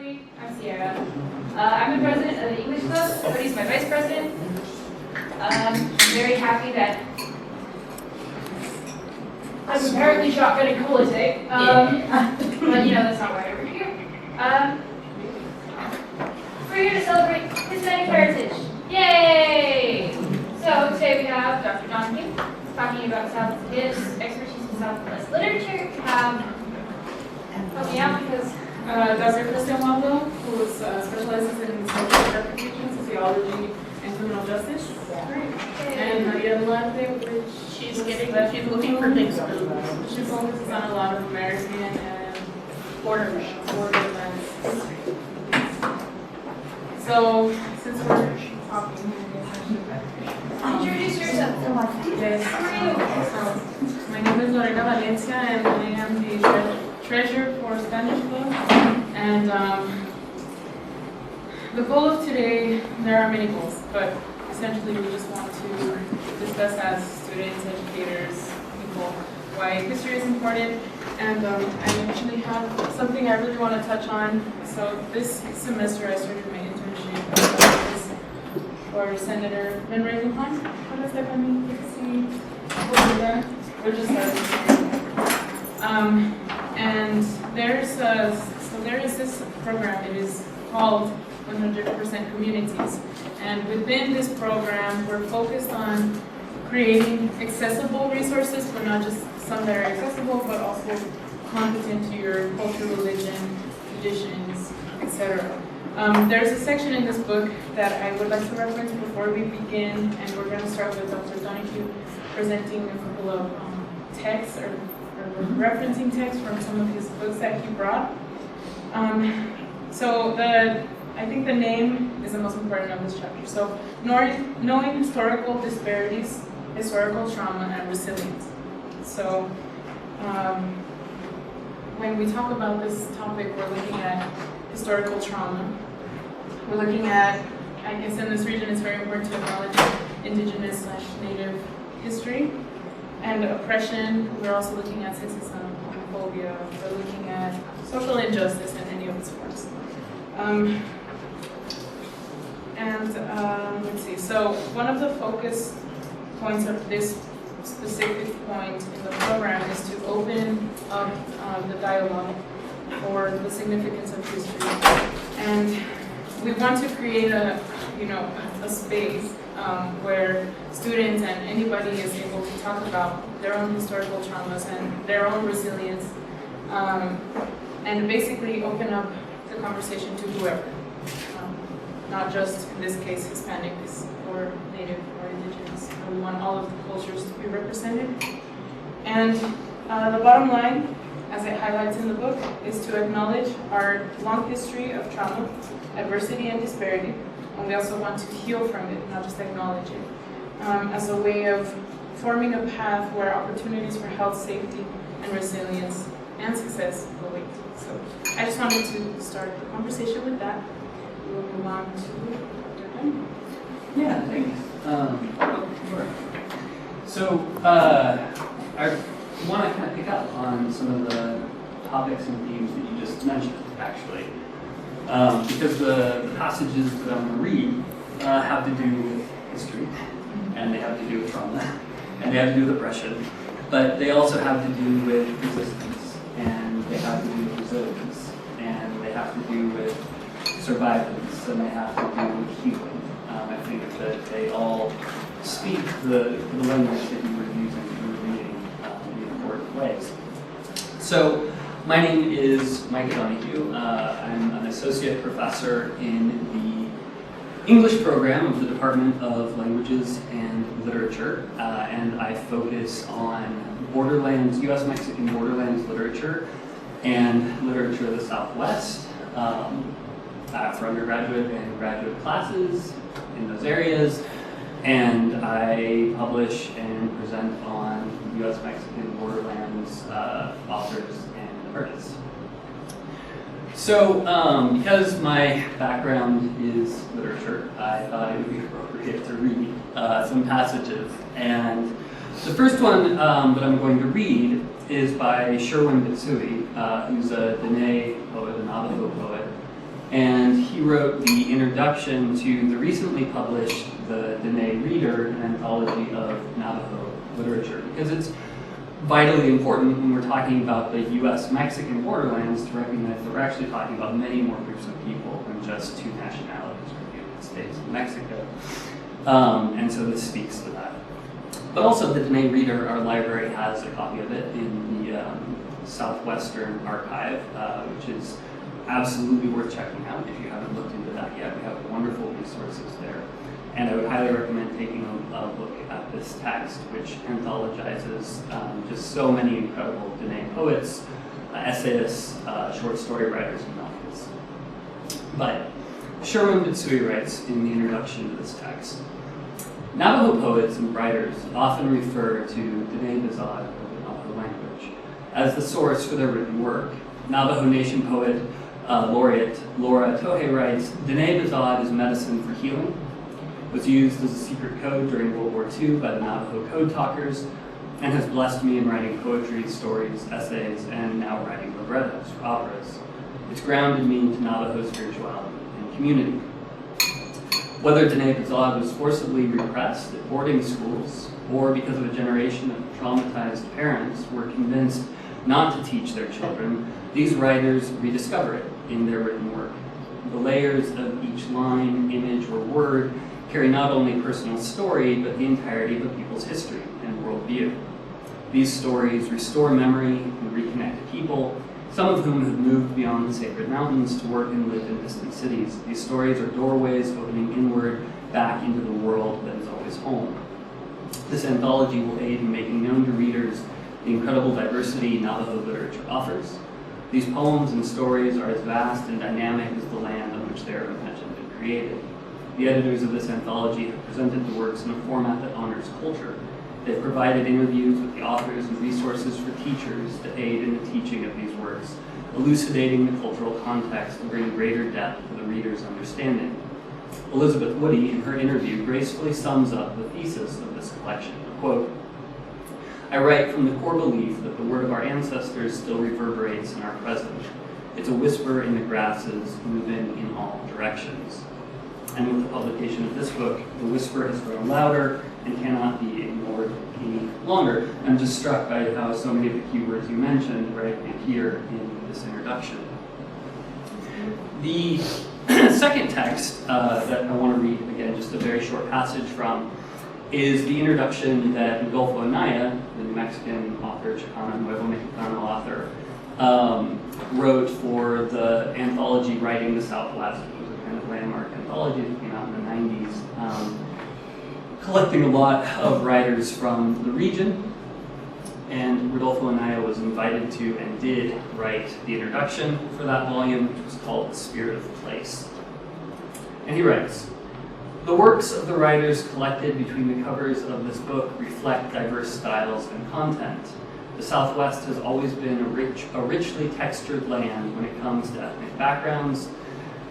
Week. I'm Sierra. I'm the president of the English Club. Cody's my vice president. I'm very happy that I'm apparently shotgunning Colite. But you know, that's not why we're here. We're here to celebrate Hispanic heritage. Yay! So today we have Dr. Donahue talking about his expertise in Southwest literature. Help me out because Dr. Kristin Waldo, who specializes in social interpretation, sociology, and criminal justice. And Maria Duarte, which she's looking for things to do. She focuses on a lot of American and Borderlands history. So, since we're talking, introduce yourself. yes. So, my name is Lorena, Valencia, and I am the treasurer for Spanish Club. And the goal of today, there are many goals, but essentially we just want to discuss as students, educators, people, why history is important. And I actually have something I really want to touch on. So this semester I started my internship for Senator Menrey Hunt. What does that mean? You can see over there. We're just and there is this program. It is called 100% Communities, and within this program, we're focused on creating accessible resources, but not just some that are accessible, but also competent to your culture, religion, traditions, etc. There's a section in this book that I would like to reference before we begin, and we're going to start with Dr. Donahue presenting a couple of texts or referencing texts from some of his books that he brought. I think the name is the most important of this chapter. So, knowing historical disparities, historical trauma, and resilience. So, when we talk about this topic, we're looking at historical trauma. We're looking at, I guess in this region it's very important to acknowledge indigenous/native history and oppression. We're also looking at sexism, homophobia. We're looking at social injustice in any of its forms. Let's see. So one of the focus points of this specific point in the program is to open up the dialogue for the significance of history, and we want to create a space where students and anybody is able to talk about their own historical traumas and their own resilience, and basically open up the conversation to whoever, not just in this case Hispanics or Native or Indigenous. We want all of the cultures to be represented. And the bottom line, as it highlights in the book, is to acknowledge our long history of trauma, adversity, and disparity. And we also want to heal from it, not just acknowledge it, as a way of forming a path where opportunities for health, safety, and resilience and success await. So I just wanted to start the conversation with that. We will move on to Dr. Dunn. Yeah, thanks. Sure. So I want to kind of pick up on some of the topics and themes that you just mentioned, actually. Because the passages that I'm going to read have to do with history, and they have to do with trauma, and they have to do with oppression, but they also have to do with resistance, and they have to do with resilience, and they have to do with survivance, and they have to do with healing. I think that they all speak the language that you were using, you were reading in important ways. So, my name is Micah Donahue. I'm an associate professor in the English program of the Department of Languages and Literature, and I focus on Borderlands, U.S.-Mexican Borderlands literature and literature of the Southwest for undergraduate and graduate classes in those areas, and I publish and present on U.S.-Mexican Borderlands authors and artists. So, because my background is literature, I thought it would be appropriate to read some passages. And the first one that I'm going to read is by Sherwin Mitsui, who's a Dene poet, a Navajo poet. he wrote the introduction to the recently published The Dene Reader, an anthology of Navajo literature, because it's vitally important when we're talking about the U.S.-Mexican borderlands to recognize that we're actually talking about many more groups of people than just two nationalities, the United States and Mexico. And so this speaks to that. But also the Dene Reader, our library has a copy of it in the Southwestern archive, which is absolutely worth checking out if you haven't looked into that yet. We have wonderful resources there. And I would highly recommend taking a look at this text, which anthologizes just so many incredible Dene poets, essayists, short story writers, and novelists. But Sherman Mitsui writes in the introduction to this text, Navajo poets and writers often refer to Dene Bizad, or the Navajo language, as the source for their written work. Navajo Nation poet laureate Laura Tohe writes, Dene Bizad is medicine for healing, was used as a secret code during World War II by the Navajo code talkers, and has blessed me in writing poetry, stories, essays, and now writing librettos or operas. It's grounded me into Navajo spirituality and community. Whether Dene Bizad was forcibly repressed at boarding schools, or because of a generation of traumatized parents who were convinced not to teach their children, these writers rediscover it in their written work. The layers of each line, image, or word carry not only personal story, but the entirety of a people's history and worldview. These stories restore memory and reconnect people, some of whom have moved beyond the sacred mountains to work and live in distant cities. These stories are doorways opening inward back into the world that is always home. This anthology will aid in making known to readers the incredible diversity Navajo literature offers. These poems and stories are as vast and dynamic as the land on which they are imagined and created. The editors of this anthology have presented the works in a format that honors culture. They've provided interviews with the authors and resources for teachers to aid in the teaching of these works, elucidating the cultural context to bring greater depth to the reader's understanding. Elizabeth Woody, in her interview, gracefully sums up the thesis of this collection. Quote, I write from the core belief that the word of our ancestors still reverberates in our present. It's a whisper in the grasses, moving in all directions. And with the publication of this book, the whisper has grown louder and cannot be ignored any longer. I'm just struck by how so many of the keywords you mentioned, right, appear in this introduction. The second text that I want to read, again, just a very short passage from, is the introduction that Adolfo Anaya, the New Mexican author, Chicano Nuevo Mexicano author, wrote for the anthology Writing the Southwest. Kind of landmark anthology that came out in the 90s, collecting a lot of writers from the region. And Rodolfo Anaya was invited to and did write the introduction for that volume, which was called The Spirit of Place. And he writes, the works of the writers collected between the covers of this book reflect diverse styles and content. The Southwest has always been a richly textured land when it comes to ethnic backgrounds,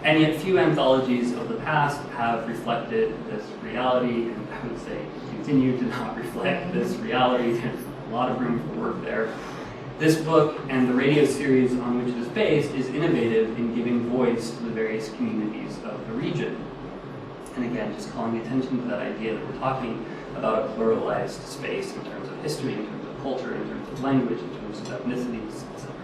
and yet few anthologies of the past have reflected this reality, and I would say continue to not reflect this reality. There's a lot of room for work there. This book and the radio series on which it is based is innovative in giving voice to the various communities of the region. And again, just calling attention to that idea that we're talking about a pluralized space in terms of history, in terms of culture, in terms of language, in terms of ethnicities, etc.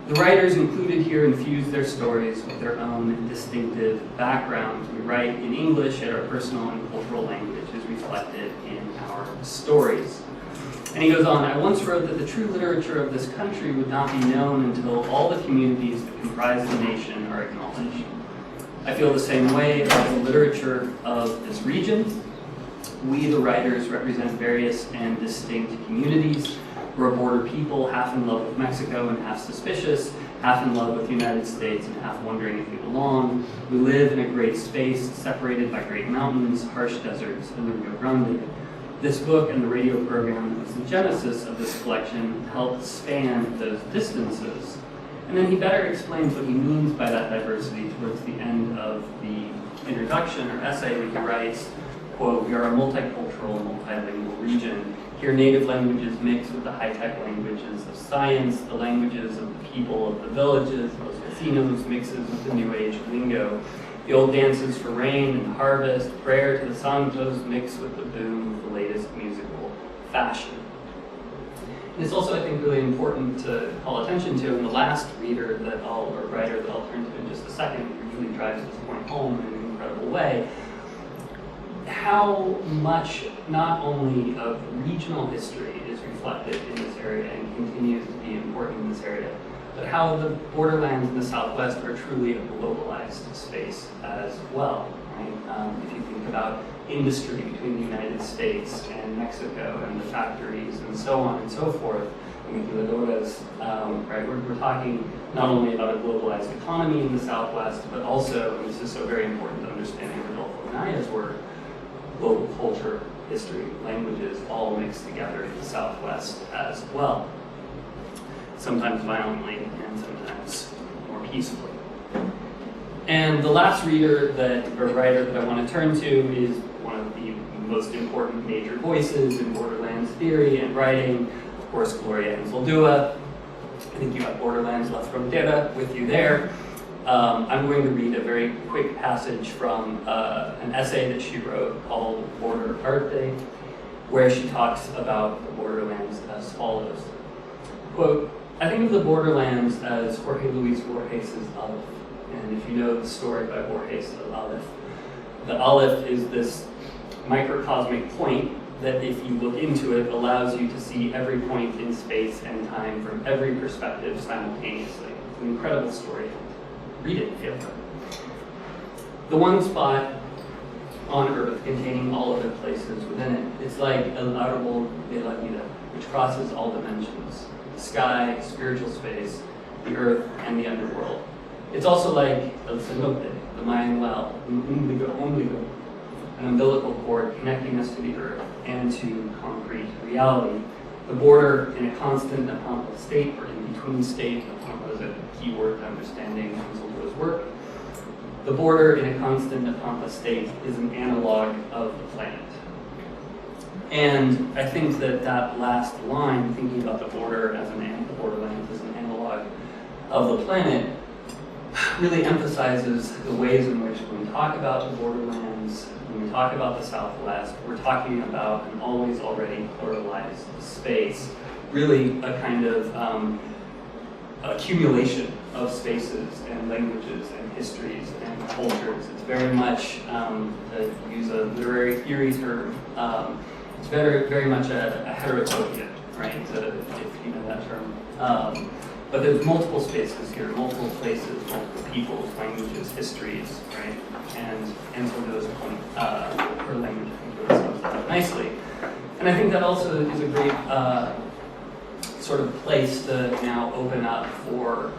The writers included here infuse their stories with their own distinctive backgrounds. We write in English, yet our personal and cultural language is reflected in our stories. And he goes on, I once wrote that the true literature of this country would not be known until all the communities that comprise the nation are acknowledged. I feel the same way about the literature of this region. We, the writers, represent various and distinct communities. We're a border people, half in love with Mexico and half suspicious, half in love with the United States and half wondering if we belong. We live in a great space separated by great mountains, harsh deserts, and the Rio Grande. This book and the radio program that was the genesis of this collection helped span those distances. And then he better explains what he means by that diversity towards the end of the introduction or essay where he writes, quote, we are a multicultural, multilingual region. Here native languages mix with the high-tech languages of science, the languages of the people of the villages, los casinos mixes with the New Age lingo. The old dances for rain and harvest, prayer to the Santos mix with the boom of the latest musical fashion. And it's also, I think, really important to call attention to, and the last writer that I'll turn to in just a second, who really drives this point home in an incredible way, how much not only of regional history is reflected in this area and continues to be important in this area, but how the borderlands in the Southwest are truly a globalized space as well. Right? If you think about industry between the United States and Mexico and the factories and so on and so forth, right? We're talking not only about a globalized economy in the Southwest, but also, and this is so very important to understanding Rodolfo Anaya's work, global culture, history, languages, all mixed together in the Southwest as well. Sometimes violently and sometimes more peacefully. And the last writer that I want to turn to is one of the most important major voices in Borderlands theory and writing, of course, Gloria Anzaldúa. I think you have Borderlands La Frontera with you there. I'm going to read a very quick passage from an essay that she wrote called Borderarte, where she talks about the borderlands as follows. Quote, I think of the borderlands as Jorge Luis Borges' Aleph. And if you know the story by Borges of Aleph, the Aleph is this microcosmic point that, if you look into it, allows you to see every point in space and time from every perspective simultaneously. It's an incredible story. Read it if you have time. The one spot on Earth containing all other places within it. It's like El Árbol de la Vida, which crosses all dimensions. The sky, spiritual space, the earth, and the underworld. It's also like El Cenote, the Mayan well, umbiligo, an umbilical cord connecting us to the earth and to concrete reality. The border in a constant Nepampa state, or in between state, Nepampa is a key word to understanding Anzaldúa's work. The border in a constant Nepampa state is an analog of the planet. And I think that that last line, thinking about the border as the borderlands as an analog of the planet, really emphasizes the ways in which, when we talk about the borderlands, when we talk about the Southwest, we're talking about an always already pluralized space, really a kind of accumulation of spaces and languages and histories and cultures. It's very much, to use a literary theory term, it's very much a heterotopia, right? If you know that term. But there's multiple spaces here, multiple places, multiple peoples, languages, histories, right? And so those point, her language really sums that up nicely. And I think that also is a great sort of place to now open up for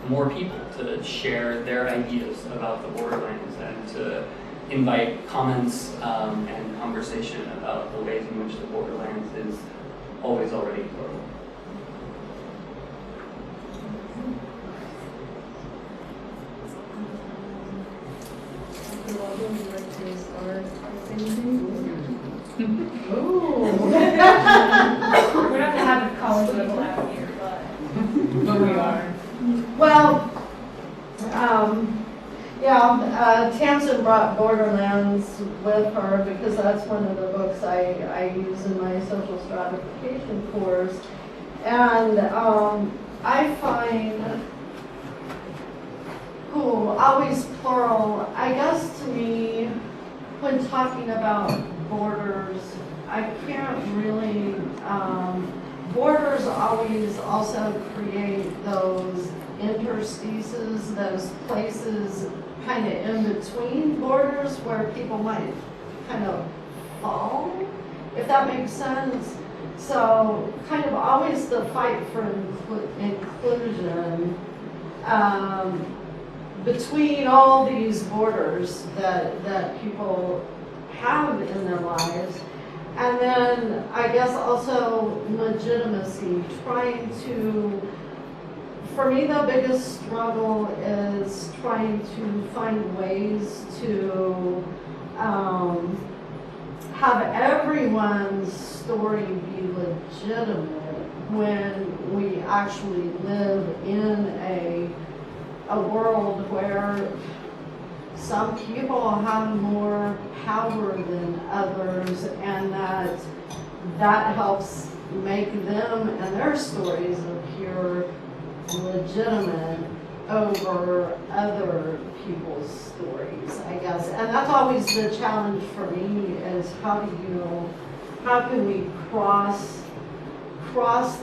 more people to share their ideas about the borderlands and to invite comments and conversation about the ways in which the borderlands is always already plural. Waldo, would you like to start anything? Ooh. We don't have to have a college level out here, but we are. Well, Tamsin brought Borderlands with her because that's one of the books I use in my social stratification course. And I find, always plural, I guess to me, when talking about borders, I can't really, borders always also create those interstices, those places kind of in between borders where people might kind of fall, if that makes sense. So kind of always the fight for inclusion between all these borders that people have in their lives. And then I guess also legitimacy, trying to, for me the biggest struggle is trying to find ways to have everyone's story be legitimate when we actually live in a a world where some people have more power than others, and that helps make them and their stories appear legitimate over other people's stories, I guess. And that's always the challenge for me, is how can we cross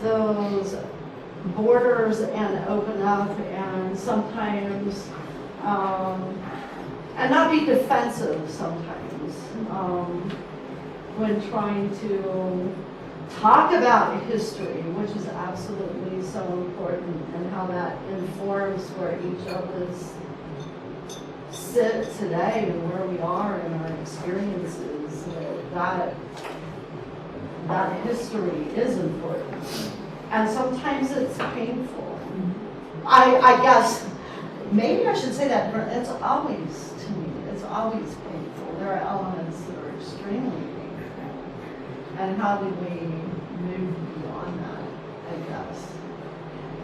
those borders and open up, and sometimes and not be defensive sometimes when trying to talk about history, which is absolutely so important, and how that informs where each of us sit today and where we are in our experiences. That history is important, and sometimes it's painful. I guess maybe I should say that it's always, to me, it's always painful. There are elements that are extremely painful, and how do we move beyond that, I guess.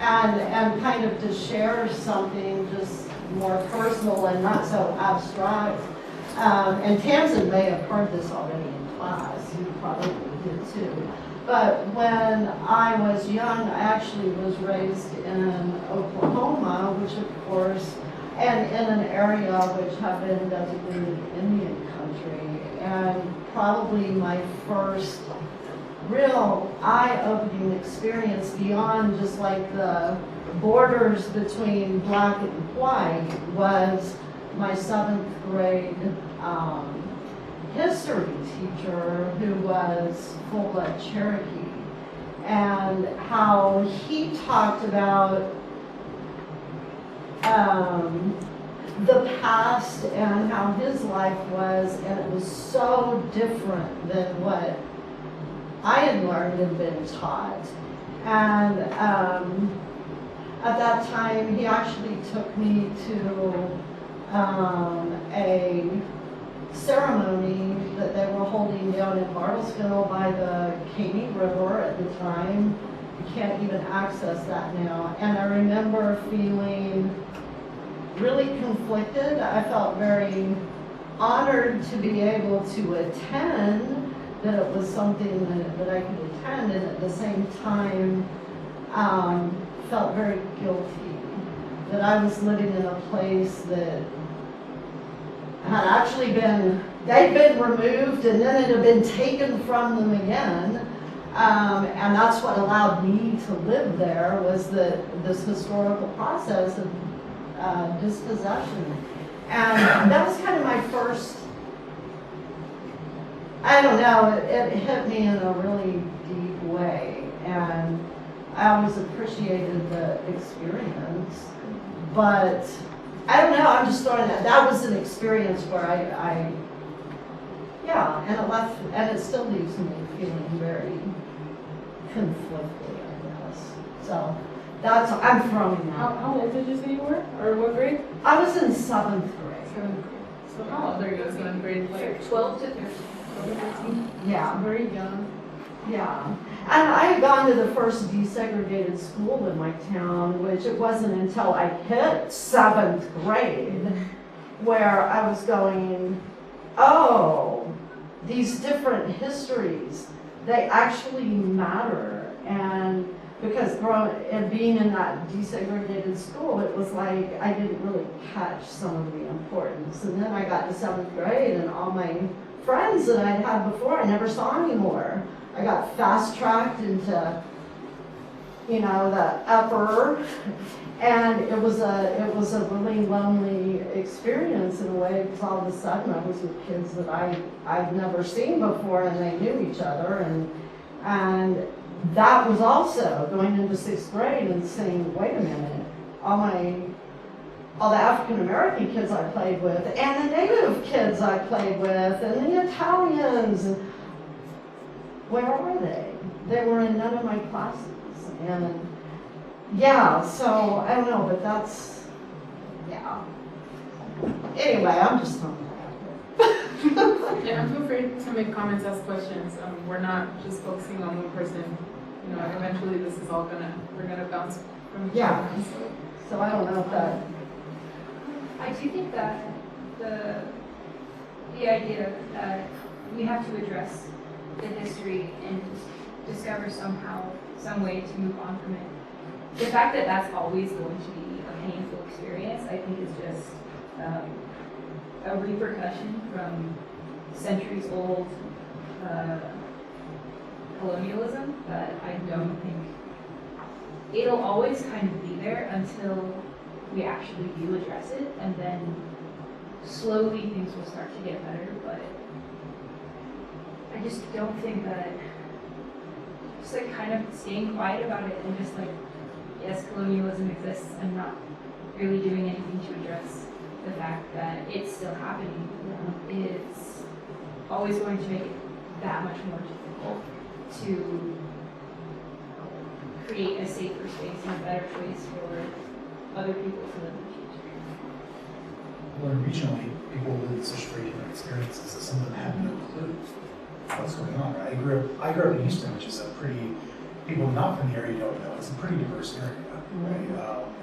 And kind of to share something just more personal and not so abstract. And Tamsin may have heard this already in class, you probably did too. But when I was young, I actually was raised in Oklahoma, which of course, and in an area which had been designated Indian country. And probably my first real eye-opening experience beyond just like the borders between black and white was my 7th grade history teacher, who was full-blood Cherokee, and how he talked about the past and how his life was, and it was so different than what I had learned and been taught. And at that time, he actually took me to a ceremony that they were holding down in Bartlesville by the Caney River at the time. You can't even access that now. And I remember feeling really conflicted. I felt very honored to be able to attend, that it was something that I could attend, and at the same time felt very guilty that I was living in a place that had actually they'd been removed and then it had been taken from them again. And that's what allowed me to live there, was this historical process of dispossession. And that was kind of my first, I don't know, it hit me in a really deep way. And I always appreciated the experience, but I don't know, I'm just throwing that was an experience where and it left, and it still leaves me feeling very conflicted, I guess. So I'm throwing that. How old did you say you were? Or what grade? I was in 7th grade. 7th grade. So how old are you in 7th grade? Like 12 to 13. 13? Yeah. Very young. Yeah. And I had gone to the first desegregated school in my town, which it wasn't until I hit 7th grade where I was going, oh, these different histories, they actually matter. And because being in that desegregated school, it was like I didn't really catch some of the importance. And then I got to 7th grade, and all my friends that I'd had before, I never saw anymore. I got fast-tracked into, the upper, and it was a really lonely experience in a way, because all of a sudden I was with kids that I'd never seen before, and they knew each other, and that was also going into 6th grade and saying, wait a minute, all the African American kids I played with, and the Native kids I played with, and the Italians, where are they? They were in none of my classes. And so I don't know, but that's, Anyway, I'm just throwing that out there. Yeah, feel free to make comments, ask questions. We're not just focusing on one person. Eventually this is all we're gonna bounce from each other. So I don't know if that I do think that the idea that we have to address the history and discover somehow, some way to move on from it. The fact that that's always going to be a painful experience, I think is just a repercussion from centuries old colonialism that I don't think, it'll always kind of be there until we actually do address it, and then slowly things will start to get better, but I just don't think that just like kind of staying quiet about it and just like, yes, colonialism exists and not really doing anything to address the fact that it's still happening, it's always going to make it that much more difficult to create a safer space and a better place for other people to live in the future. Well, regionally, people live in such very different experiences that some of them have no clue what's going on, right? I grew up in Houston, which is a pretty, people not from the area don't know, it's a pretty diverse area, right?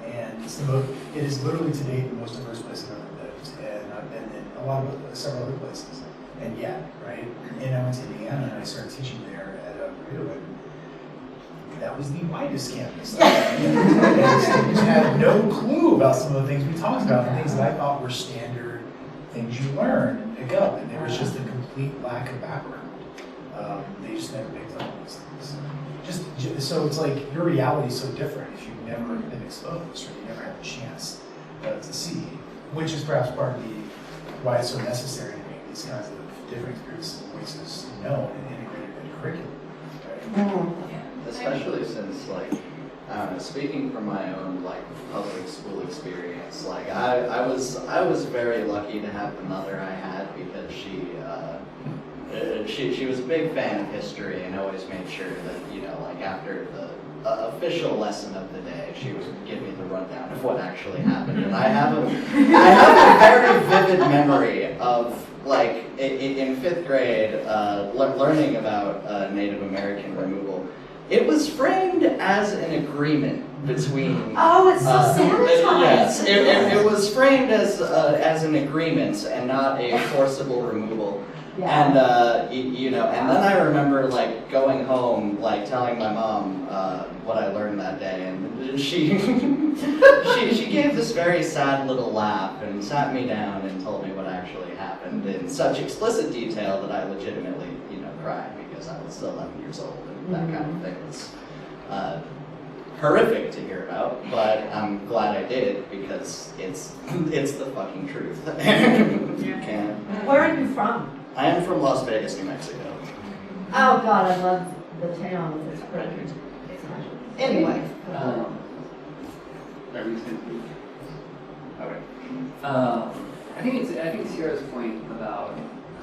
And it's it is literally today the most diverse place I've ever lived, and I've been in several other places, and yet, right? And I went to Indiana and I started teaching there at Purdue, and that was the widest campus. And students had no clue about some of the things we talked about, and things that I thought were standard things you learn and pick up, and there was just a complete lack of background. They just never picked up on those things. So it's like your reality is so different if you've never been exposed or you never had the chance to see, which is perhaps part of why it's so necessary to make these kinds of different experiences and voices known and integrated in curriculum. Right? Especially since, like, I don't know, speaking from my own, like, public school experience, like, I was very lucky to have the mother I had because she was a big fan of history and always made sure that, you know, like, after the official lesson of the day, she would give me the rundown of what actually happened. And I have a very vivid memory of, like, in 5th grade, learning about Native American removal. It was framed as an agreement between. Oh, it's so sanitized. Yes, it was framed as an agreement and not a forcible removal. Yeah. And you know, and then I remember like going home, like telling my mom what I learned that day, and she she gave this very sad little laugh and sat me down and told me what actually happened in such explicit detail that I legitimately, you know, cried because I was 11 years old. That kind of thing was horrific to hear about, but I'm glad I did because it's the fucking truth. You can't. Where are you from? I am from Las Vegas, New Mexico. Oh God, I love the town. It's pretty. Anyway. Are we saying? Okay. I think Sierra's point about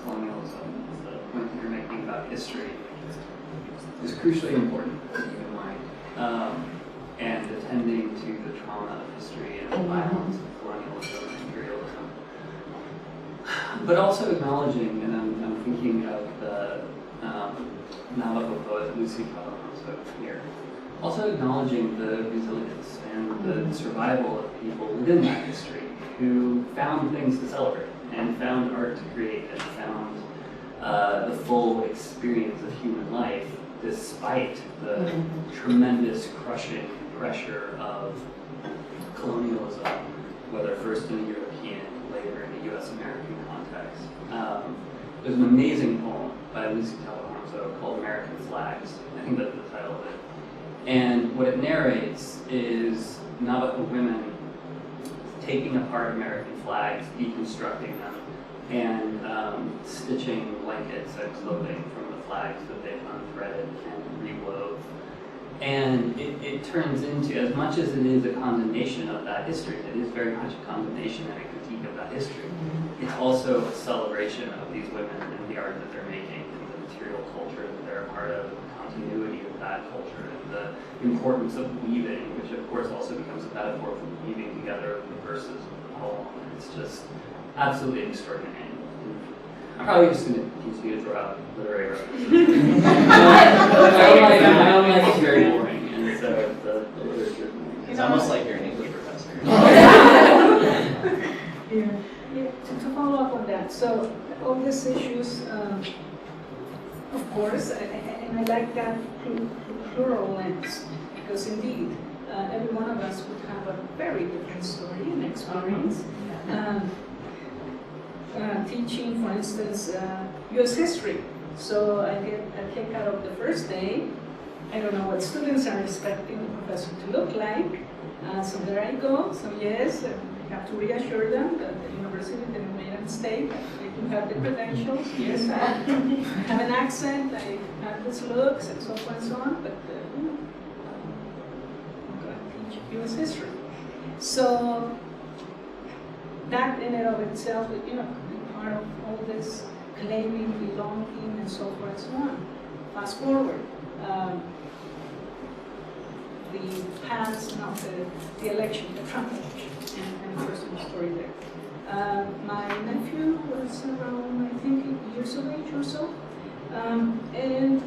colonialism, the point that you're making about history, is crucially important to keep in mind. And attending to the trauma of history and the violence of colonialism and imperialism. But also acknowledging, and I'm thinking of the Navajo poet Lucy Calhoun here, also acknowledging the resilience and the survival of people within that history who found things to celebrate and found art to create and found the full experience of human life despite the tremendous crushing pressure of colonialism, whether first in the European, later in the US American context. There's an amazing poem by Lucy Calhoun called American Flags. I think that's the title of it. And what it narrates is Navajo women taking apart American flags, deconstructing them, and stitching blankets and clothing from the flags that they've unthreaded and rewove. And it turns into, as much as it is a condemnation of that history, it is very much a condemnation and a critique of that history. It's also a celebration of these women and the art that they're making and the material culture that they're a part of, the continuity of that culture, and the importance of weaving, which of course also becomes a metaphor for weaving together the verses of the poem. It's just absolutely extraordinary. I'm probably just going to continue to throw out literary references. I only like it's very boring, and so the literature. It's almost like you're an English professor. to follow up on that, so all these issues, of course, and I like that plural lens, because indeed, every one of us would have a very different story and experience. Teaching, for instance, U.S. history. So I get a kick out of the first day. I don't know what students are expecting the professor to look like. So there I go. So yes, I have to reassure them that the university didn't make a mistake. They do have the credentials. Yes, I have an accent. I have these looks and so forth and so on. But I'm going to teach U.S. history. So that in and of itself, could be part of all this claiming, belonging, and so forth and so on. Fast forward. The past, not the election, the Trump election, and the personal story there. My nephew was around, I think, 8 years of age or so. And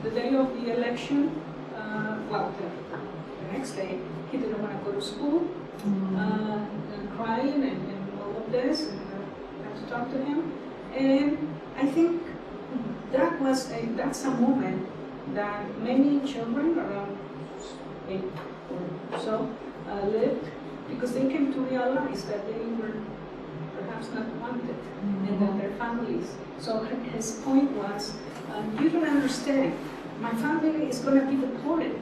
the day of the election, the next day, he didn't want to go to school, and crying and all of this, and I had to talk to him. And I think that's a moment that many children around 8 or so lived, because they came to realize that they were perhaps not wanted, and that their families. So his point was, you don't understand, my family is going to be deported,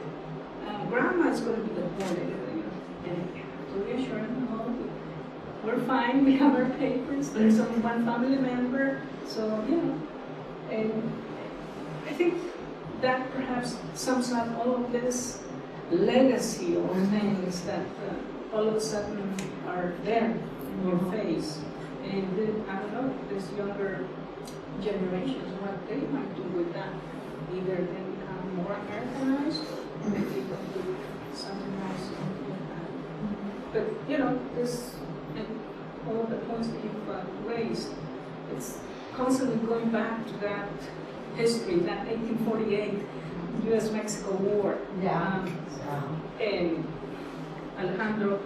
grandma is going to be deported, and to reassure them, no, we're fine, we have our papers, there's only one family member, so, and I think that perhaps sums up all of this legacy of things that all of a sudden are there in your face. And I don't know, this younger generations, what they might do with that. Either they become more Americanized, or maybe they do something else with that. But, this, and all of the points that you've raised, it's constantly going back to that history, that 1848 U.S.-Mexico War. Yeah. And Alejandro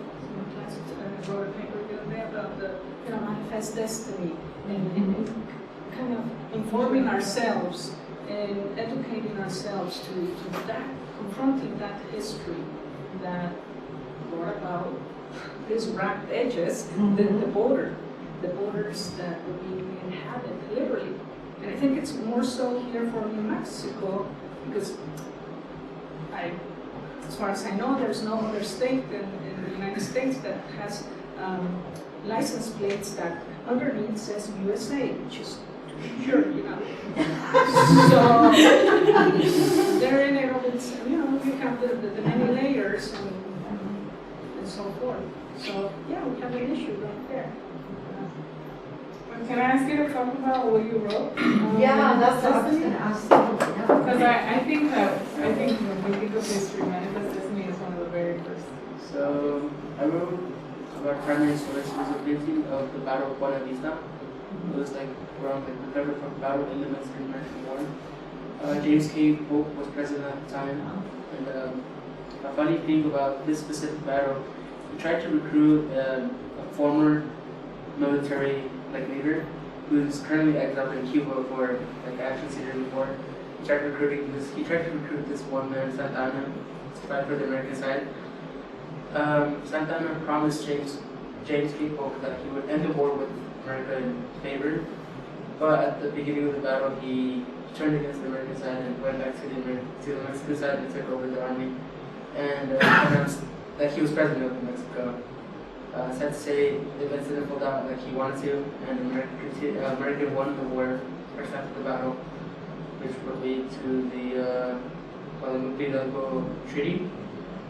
wrote a paper the other day about the manifest destiny, and kind of informing ourselves and educating ourselves to that, confronting that history that brought about these ragged edges, the borders that were being inhabited deliberately. And I think it's more so here for New Mexico, because as far as I know, there's no other state in the United States that has license plates that underneath says USA, which is sure, So they're in it all. You have the many layers and so forth. So yeah, we have an issue right there. Can I ask you to talk about what you wrote? Yeah, that's what I was going to ask. Because I think when we think of history, manifest destiny is one of the very first. So I wrote about primary sources of painting of the Battle of Buena Vista. It was around the third battle in the Mexican American War. James K. Polk was president at the time, and a funny thing about this specific battle, he tried to recruit a former military leader who's currently exiled in Cuba for actions he did before. He tried to recruit this one man, Santana, to fight for the American side. Santana promised James K. Polk that he would end the war with America in favor, but at the beginning of the battle he turned against the American side and went back to the Mexican side and took over the army, and announced that he was president of Mexico. Sad to say, the events didn't hold out like he wanted to, and America won the war first after the battle, which would lead to the Guadalupe Treaty,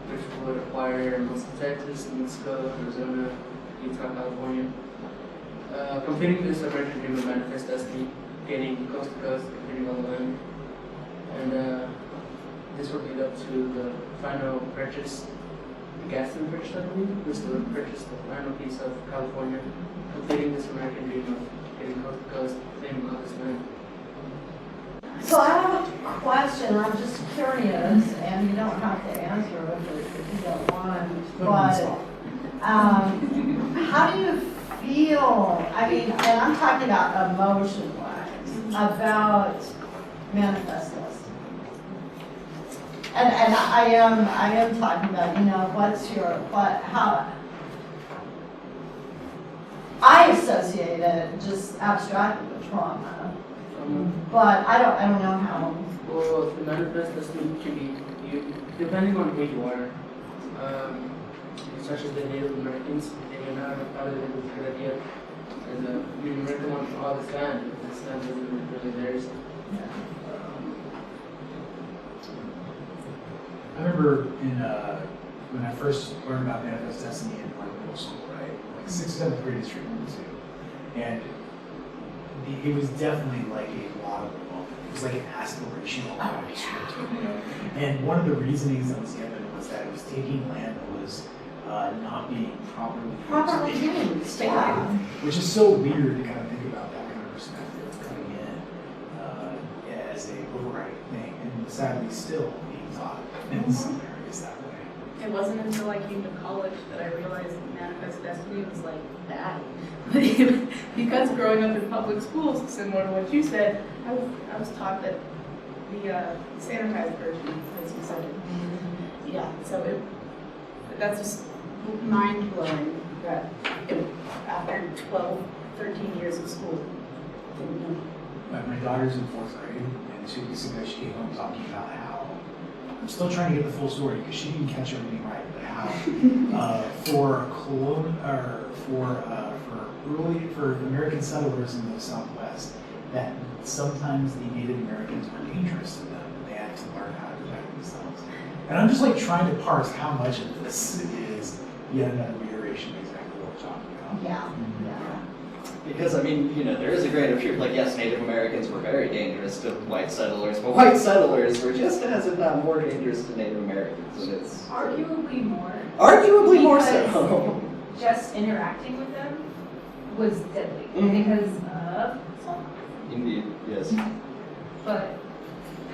which would acquire most of Texas, New Mexico, Arizona, Utah, California. Completing this American dream of manifest destiny, gaining coast to coast, completing all the land, and this would lead up to the final purchase. Gaston purchased, I believe, was to purchase the final piece of California, completing this American dream of getting coast to coast, claiming all this land. So I have a question, I'm just curious, and you don't have to answer it if you don't want, but how do you feel, I mean, and I'm talking about emotion-wise, about manifestos. And I am talking about, you know, how, I associate it just abstractly with trauma, but I don't know how. Well, the manifest doesn't can be you, depending on who you are. Such as the Native Americans, they may not have thought of it as a good idea. As a Native American wants all this land, but this land isn't really theirs. I remember when I first learned about Manifest Destiny in like middle school, right? Like 6th, 7th grade history 1 and 2. And it was definitely like a laudable moment. It was like an aspirational script. And one of the reasonings that was given was that it was taking land that was not being properly used, yeah. Which is so weird to kind of think about that kind of perspective coming in as a overriding thing, and sadly still being taught in some areas that way. It wasn't until I came to college that I realized that Manifest Destiny was like that. Because growing up in public schools, similar to what you said, I was taught that the sanitized version, as you said. Yeah, so that's just mind-blowing that after 12, 13 years of school, didn't know. My daughter's in 4th grade, and 2 weeks ago she came home talking about how, I'm still trying to get the full story because she didn't catch everything right, but how for American settlers in the Southwest, that sometimes the Native Americans were dangerous to them, and they had to learn how to protect themselves. And I'm just like trying to parse how much of this is yet another reiteration of exactly what we're talking about. Yeah. Because, I mean, you know, there is a grain of truth. Like, yes, Native Americans were very dangerous to white settlers, but white settlers were just as, if not more, dangerous to Native Americans. And it's Arguably more. arguably more Because so. just interacting with them was deadly because of salt. Indeed, yes. But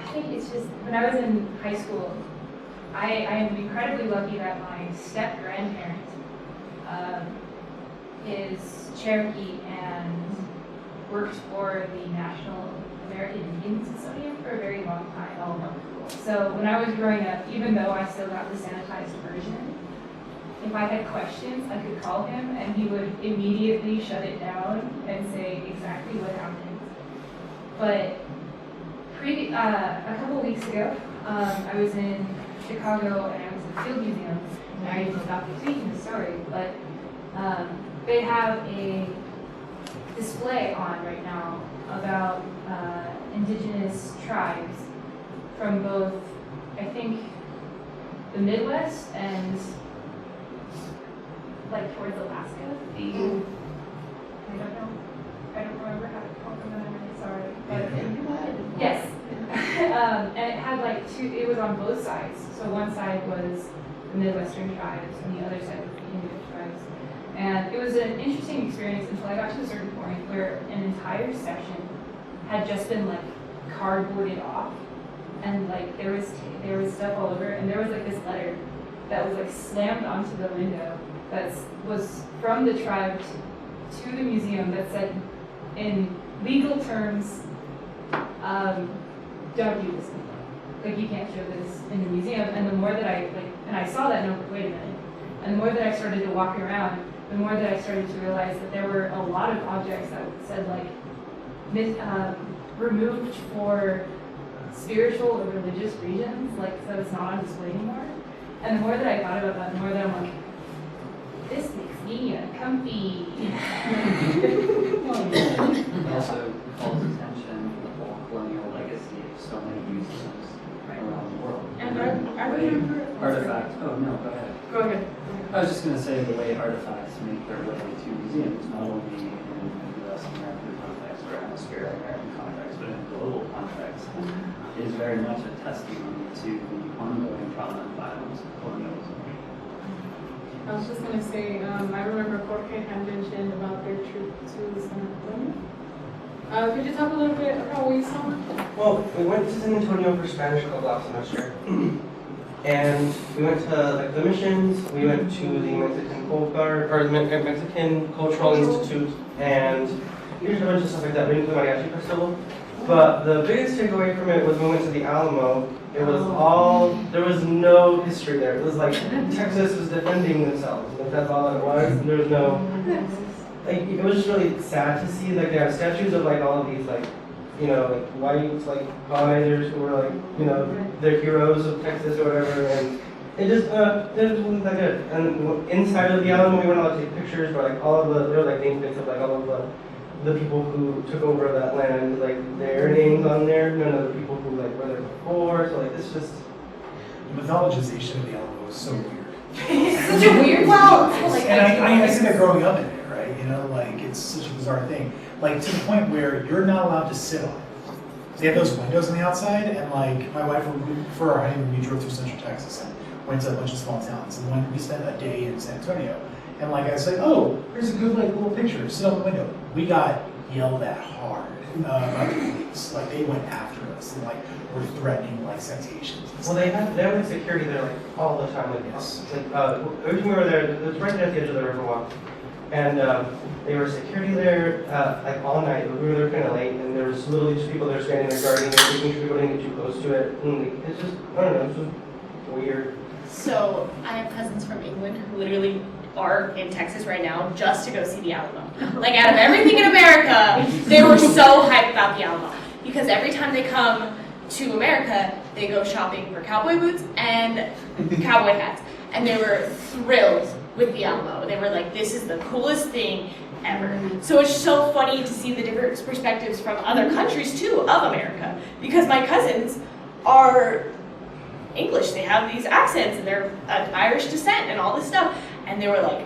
I think it's just, when I was in high school, I am incredibly lucky that my step-grandparent is Cherokee and worked for the National American Indian Smithsonian for a very long time. So when I was growing up, even though I still got the sanitized version, if I had questions, I could call him and he would immediately shut it down and say exactly what happened. But a couple weeks ago, I was in Chicago and I was at the Field Museum, and I already stopped speaking the story, but they have a display on right now about indigenous tribes from both, I think, the Midwest and like towards Alaska. I don't remember how to call them, I'm really sorry. But yes. And it had like it was on both sides. So one side was the Midwestern tribes and the other side was the Indian tribes. And it was an interesting experience until I got to a certain point where an entire section had just been like cardboarded off, and like there was stuff all over, and there was like this letter that was like slammed onto the window that was from the tribe to the museum that said, in legal terms, don't do this anymore. Like, you can't show this in the museum. And the more that I saw that, and I'm like, wait a minute. And the more that I started to walk around, the more that I started to realize that there were a lot of objects that said like, removed for spiritual or religious reasons, like, so it's not on display anymore. And the more that I thought about that, the more that I'm like, this makes me uncomfy. It also calls attention to the whole colonial legacy of so many museums around the world. And I remember Artifacts. Oh, no, go ahead. Go ahead. I was just going to say the way artifacts make their way to museums, not only in the U.S. American context or atmospheric American context, but in global context, is very much a testimony to the ongoing trauma and violence of colonialism. I was just going to say, I remember Jorge had mentioned about their trip to San Antonio. Could you talk a little bit about what you saw? Well, we went to San Antonio for Spanish Club last semester. And we went to like the missions, we went to the Mexican Coast Guard, or the Mexican Cultural Institute, and we did a bunch of stuff like that. We went to the Mariachi Festival. But the biggest takeaway from it was when we went to the Alamo. It was all, there was no history there. It was like Texas was defending themselves. Like that's all it was. There was no, like, it was just really sad to see, like, they have statues of like all of these like, you know, like white like colonizers who were like, you know, they're heroes of Texas or whatever, and it just wasn't that good. And inside of the Alamo, we weren't allowed to take pictures, but like all of the, there were like names of like all of the people who took over that land, like their names on there, none of the people who like were there before. So like this just, The mythologization of the Alamo is so weird. It's such a weird, well, like, And I see that growing up in there, right? You know, like it's such a bizarre thing. Like to the point where you're not allowed to sit on it. They have those windows on the outside, and like my wife, for our honeymoon, we drove through Central Texas and went to a bunch of small towns. And when we spent a day in San Antonio, and like I said, oh, here's a good like little picture. Sit on the window. We got yelled at hard by the police. Like they went after us and like were threatening like citations. well, they had like security there like all the time with us. Like every time we were there, it was right there at the edge of the Riverwalk, and they were security there like all night. We were there kind of late, and there was literally just people there standing there guarding it, making sure people didn't get too close to it. And like, it's just, I don't know, it's just weird. So I have cousins from England who literally are in Texas right now just to go see the Alamo. Like out of everything in America, they were so hyped about the Alamo because every time they come to America, they go shopping for cowboy boots and cowboy hats, and they were thrilled with the Alamo. They were like, "This is the coolest thing ever." So it's so funny to see the different perspectives from other countries too of America, because my cousins are English. They have these accents and they're of Irish descent and all this stuff. And they were like,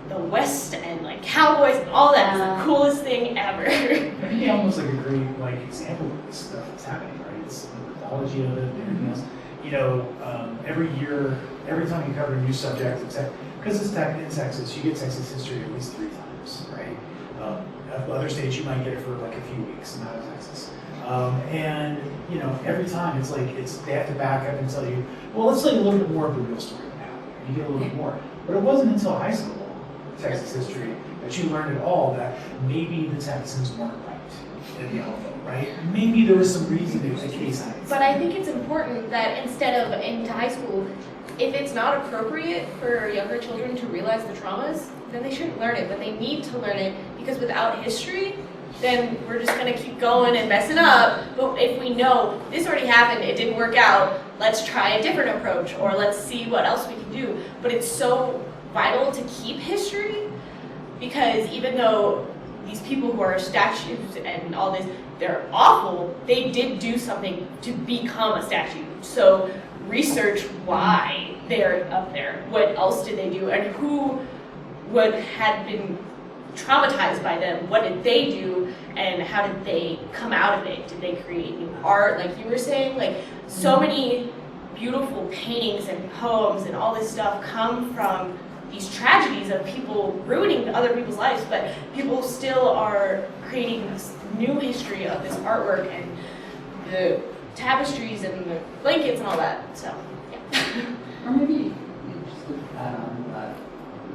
the West and like cowboys and all that is the coolest thing ever. I think almost like a great like example of this stuff that's happening, right? It's the mythology of it and everything else. You know, every year, every time you cover a new subject, except because it's in Texas, you get Texas history at least 3 times, right? Other states you might get it for like a few weeks, not in Texas. And you know, every time it's like they have to back up and tell you, well, let's tell you a little bit more of the real story of what happened. You get a little bit more. But it wasn't until high school, Texas history, that you learned at all that maybe the Texans weren't right in the Alamo, right? Maybe there was some reason to the case. But I think it's important that instead of into high school, if it's not appropriate for younger children to realize the traumas, then they shouldn't learn it. But they need to learn it because without history, then we're just gonna keep going and messing up. But if we know this already happened, it didn't work out, let's try a different approach, or let's see what else we can do. But it's so vital to keep history, because even though these people who are statues and all this, they're awful, they did do something to become a statue. So research why they're up there. What else did they do? And who had been traumatized by them? What did they do? And how did they come out of it? Did they create new art, like you were saying? Like, so many beautiful paintings and poems and all this stuff come from these tragedies of people ruining other people's lives, but people still are creating this new history of this artwork and the tapestries and the blankets and all that. So, yeah. Or maybe just to add on to that,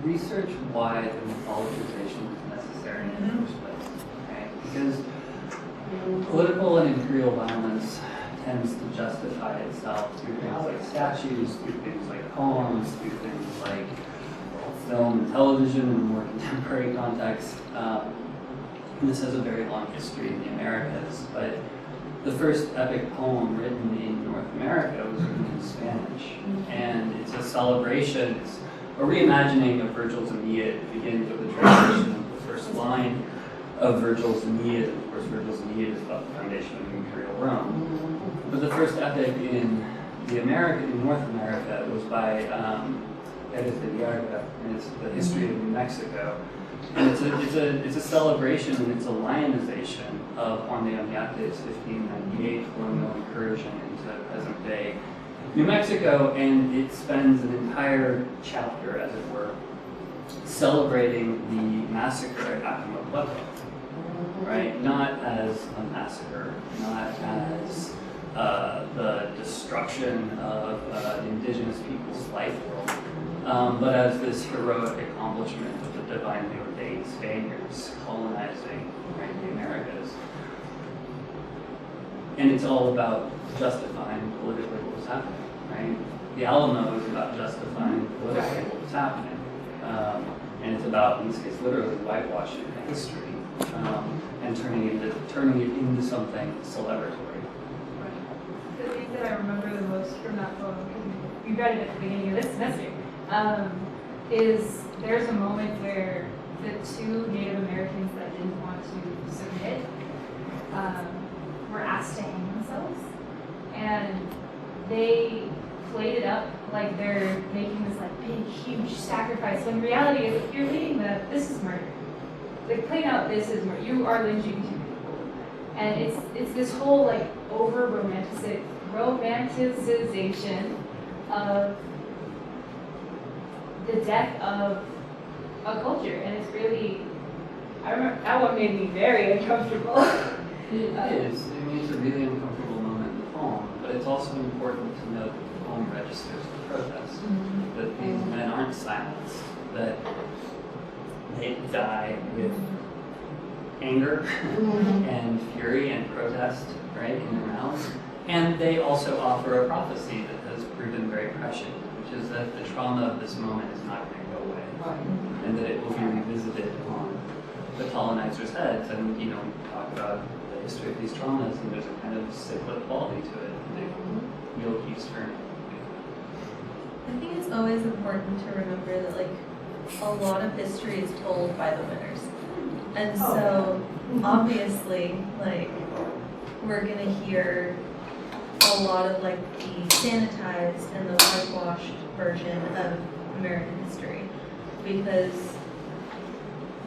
research why the mythologization is necessary in the first place. Okay? Because political and imperial violence tends to justify itself through things like statues, through things like poems, through things like film and television in a more contemporary context. And this has a very long history in the Americas, but the first epic poem written in North America was written in Spanish. And it's a celebration, it's a reimagining of Virgil's Aeneid. It begins with the translation of the first line of Virgil's Aeneid. And of course, Virgil's Aeneid is about the foundation of Imperial Rome. But the first epic in North America was by Pérez de Villagra, and it's the history of New Mexico. And it's a celebration and it's a lionization of Juan de Oñate's 1598 colonial incursion into present day New Mexico, and it spends an entire chapter, as it were, celebrating the massacre at Acapulco, right? Not as a massacre, not as the destruction of indigenous people's life world, but as this heroic accomplishment of the divinely ordained Spaniards colonizing, right, the Americas. And it's all about justifying politically what was happening, right? The Alamo is about justifying politically what was happening. And it's about, in this case, literally whitewashing the history and turning it into something celebratory. The thing that I remember the most from that poem, because we read it at the beginning of this semester, is there's a moment where the two Native Americans that didn't want to submit were asked to hang themselves, and they played it up like they're making this like big, huge sacrifice, when in reality, if you're reading that, this is murder. Like, playing out this is murder. You are lynching two people. And it's this whole like romanticization of the death of a culture, and it's really, I remember that one made me very uncomfortable. It is. I mean, it's a really uncomfortable moment in the poem, but it's also important to note that the poem registers the protest, that these men aren't silenced, that they die with anger and fury and protest, right, in their mouths. And they also offer a prophecy that has proven very prescient, which is that the trauma of this moment is not going to go away, and that it will be revisited on the colonizers' heads. And, you know, we talk about the history of these traumas, and there's a kind of cyclic quality to it, and the wheel keeps turning. I think it's always important to remember that, like, a lot of history is told by the winners. And so, obviously, like, we're gonna hear a lot of, like, the sanitized and the whitewashed version of American history. Because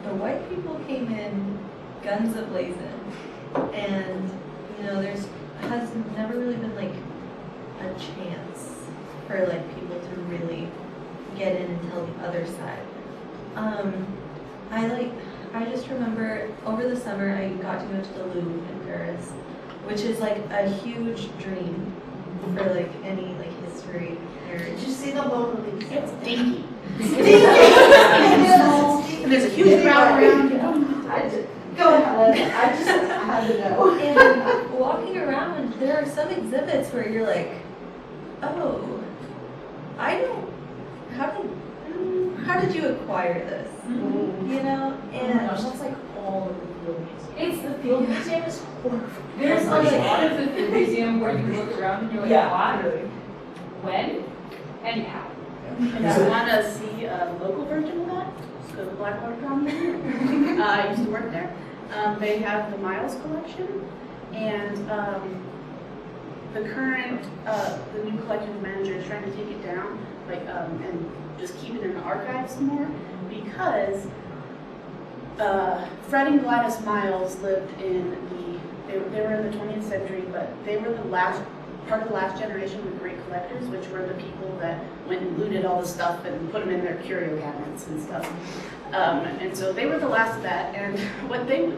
the white people came in guns a-blazing. And, you know, has never really been, like, a chance for, like, people to really get in and tell the other side. I just remember over the summer I got to go to the Louvre in Paris, which is like a huge dream for like any like history nerd. Did you see the Mona Lisa? It's dinky. And there's a huge crowd around. Go ahead. I just had to know. And walking around, there are some exhibits where you're like, oh, how did you acquire this? You know? And Oh my gosh, that's like all of the field museum. It's the field museum is horrible. There's a lot of the field museum where you look around and you're like, why? When? And how? And if you want to see a local version of that, just go to the Blackwater Common. I used to work there. They have the Miles collection, and the current, the new collections manager is trying to take it down, like, and just keep it in the archives more, because Fred and Gladys Miles lived in they were in the 20th century, but they were part of the last generation of the great collectors, which were the people that went and looted all the stuff and put them in their curio cabinets and stuff. And so they were the last of that, and what they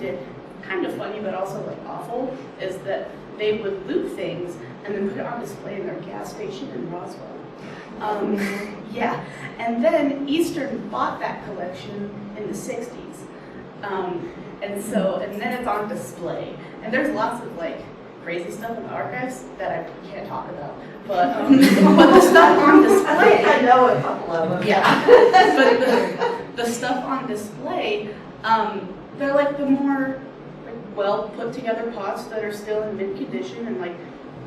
did, kind of funny but also like awful, is that they would loot things and then put it on display in their gas station in Roswell. Yeah, and then Eastern bought that collection in the 60s. And then it's on display. And there's lots of like crazy stuff in the archives that I can't talk about. But the stuff on display. I think I know a couple of them. Yeah, but the stuff on display, they're like the more like well put together pots that are still in mint condition and like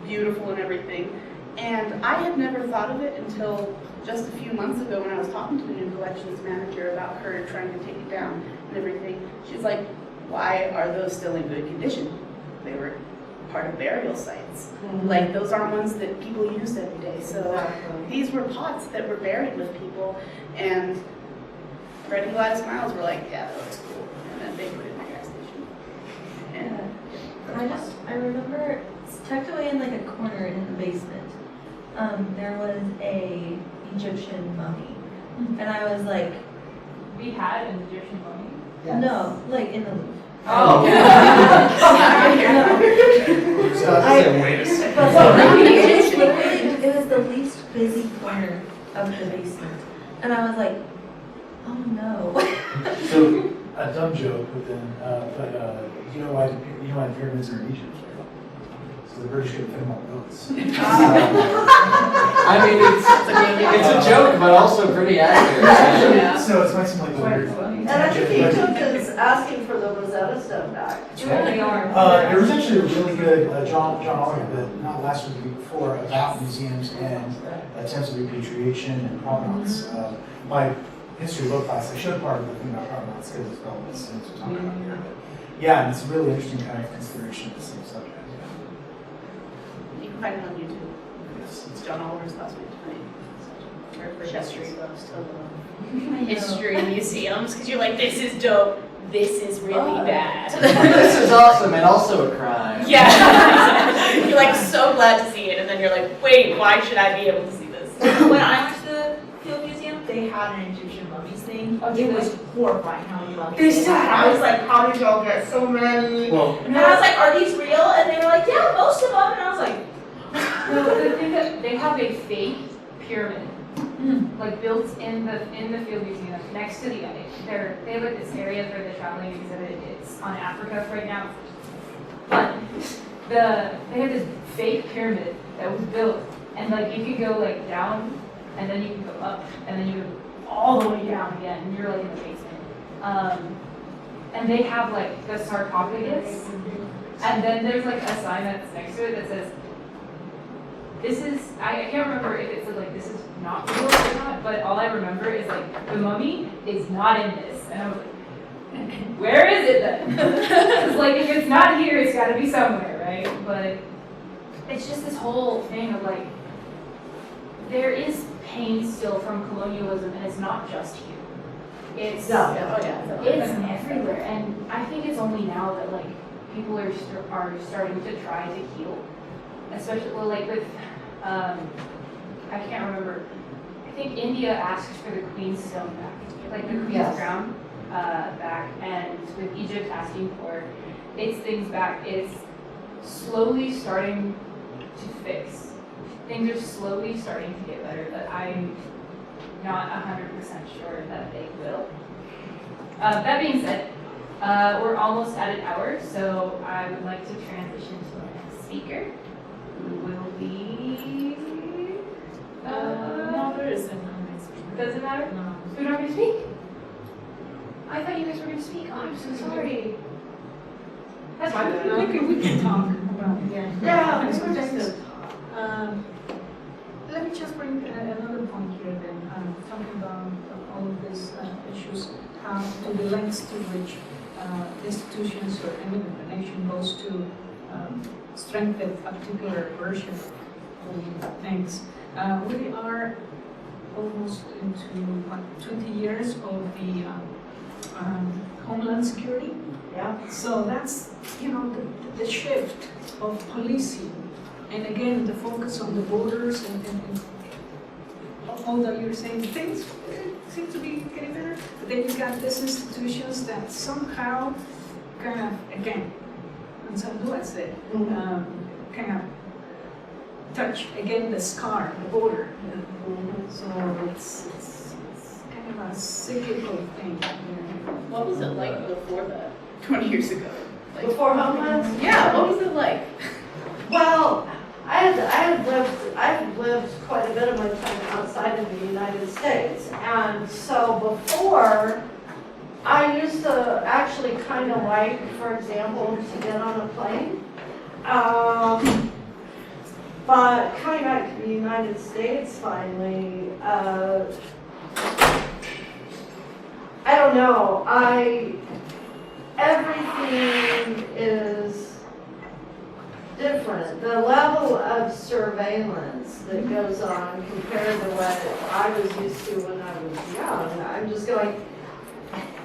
beautiful and everything. And I had never thought of it until just a few months ago when I was talking to the new collections manager about her trying to take it down and everything. She's like, why are those still in good condition? They were part of burial sites. Like, those aren't ones that people use every day. So these were pots that were buried with people, and Fred and Gladys Miles were like, yeah, that looks cool. And then they put it in the gas station. And I remember tucked away in like a corner in the basement, there was a Egyptian mummy, and I was like, We had an Egyptian mummy. no, like in the Louvre. Oh. yeah, I can hear that. So that's the latest. It was the least busy corner of the basement. And I was like, oh no. So, a dumb joke, but then, you know why the pyramids are in Egypt, right? So the British couldn't fit them on boats. I mean, it's a joke, but also pretty accurate. So it might seem like a weird. And I think he took his asking for the Rosetta Stone back. They are. There was actually a really good, John Oliver, but not last week, the week before, about museums and attempts of repatriation and provenance. My history low class, I showed part of the thing about provenance because it's all this things we're talking about here. But yeah, and it's a really interesting kind of consideration of the same subject. You can find it on YouTube. Yes. It's John Oliver's last week tonight. For history buffs to love. History museums, because you're like, this is dope, this is really bad. This is awesome and also a crime. Yeah. You're like so glad to see it, and then you're like, wait, why should I be able to see this? When I went to the Field Museum, they had an Egyptian mummies thing. It was horrifying how many mummies they had. I was like, how did y'all get so many? Well, And I was like, are these real? And they were like, yeah, most of them. And I was like, No, the thing that they have a fake pyramid, like built in the Field Museum next to the attic. They have like this area for the traveling exhibit. It's on Africa right now. But they have this fake pyramid that was built, and like you can go like down, and then you can go up, and then you go all the way down again, and you're like in the basement. And they have like the sarcophagus, and then there's like a sign that's next to it that says, this is, I can't remember if it said like this is not real or not, but all I remember is like the mummy is not in this. And I was like, where is it then? It's like if it's not here, it's gotta be somewhere, right? But it's just this whole thing of like, there is pain still from colonialism, and it's not just here. It's it's everywhere, and I think it's only now that like people are starting to try to heal. Especially, well, like with, I can't remember. I think India asked for the Queen's Stone back, like the Queen's crown back, and with Egypt asking for its things back, it's slowly starting to fix. Things are slowly starting to get better, but I'm not 100% sure that they will. That being said, we're almost at an hour, so I would like to transition to our next speaker. Who will be? No, there isn't. Doesn't matter? No. Who's not going to speak? I thought you guys were going to speak. Oh, I'm so sorry. That's fine. We can talk about it. Yeah, we were just good. Let me just bring another point here then, talking about all of these issues, to the lengths to which institutions or even the nation goes to strengthen a particular version of things. We are almost into 20 years of the Homeland Security. Yeah. So that's, the shift of policing. And again, the focus on the borders and although you're saying things seem to be getting better, but then you've got these institutions that somehow kind of, again, and so Duarte, kind of touch again the scar, the border. So it's kind of a cyclical thing. What was it like before that? 20 years ago? Like, Before Homeland? yeah, what was it like? Well, I've lived quite a bit of my time outside of the United States, and so before, I used to actually kind of like, for example, to get on a plane. But coming back to the United States finally, I don't know, everything is different. The level of surveillance that goes on compared to what I was used to when I was young, I'm just going,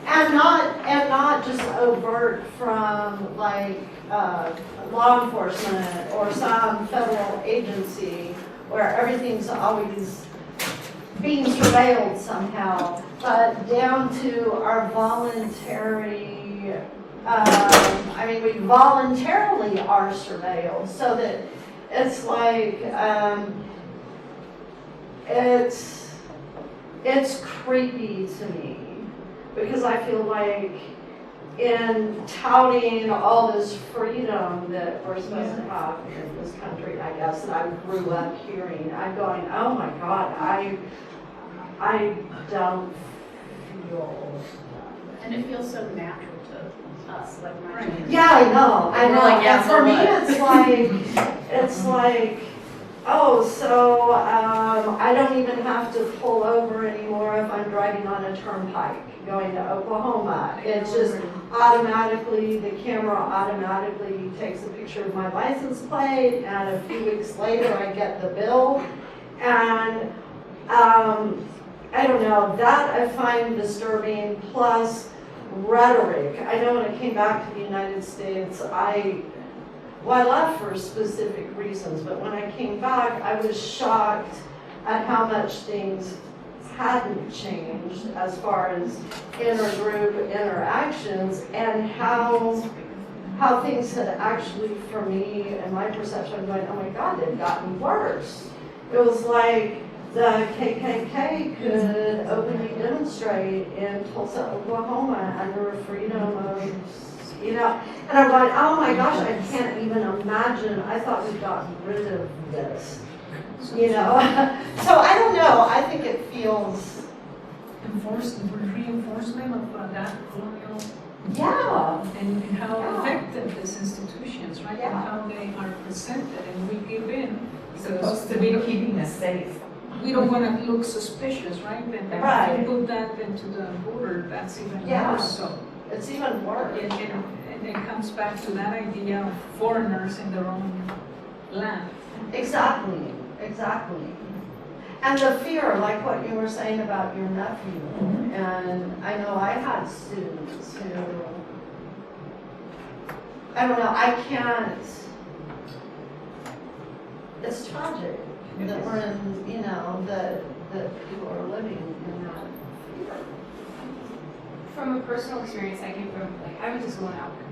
and not just overt from like law enforcement or some federal agency where everything's always being surveilled somehow, but down to our voluntary I mean, we voluntarily are surveilled, so that it's like, it's creepy to me, because I feel like in touting all this freedom that we're supposed to have in this country, I guess, that I grew up hearing, I'm going, oh my God, I don't feel. And it feels so natural to us, like my generation. Yeah, I know. We're like, yeah, And for so me, it's like, oh, so I don't even have to pull over anymore if I'm driving on a turnpike going to Oklahoma. It's just automatically, the camera automatically takes a picture of my license plate, and a few weeks later I get the bill. And I don't know, that I find disturbing, plus rhetoric. I know when I came back to the United States, I left for specific reasons, but when I came back, I was shocked at how much things hadn't changed as far as intergroup interactions, and how things had actually, for me and my perception, I'm going, oh my God, they've gotten worse. It was like the KKK could openly demonstrate in Tulsa, Oklahoma under freedom of, and I'm going, oh my gosh, I can't even imagine. I thought we'd gotten rid of this, So I don't know. I think it feels. Reinforcement of that colonial. Yeah. And how effective these institutions, right? Yeah. And how they are presented, and we give in. Supposed to be keeping us safe. We don't want to look suspicious, right? And Right. if you put that into the border, that's even Yeah. worse. So It's even worse. and it comes back to that idea of foreigners in their own land. Exactly. And the fear, like what you were saying about your nephew, and I know I had students who, I don't know, I can't, it's tragic that we're in, that people are living in that fear. From a personal experience, I came from, I went to school in Albuquerque.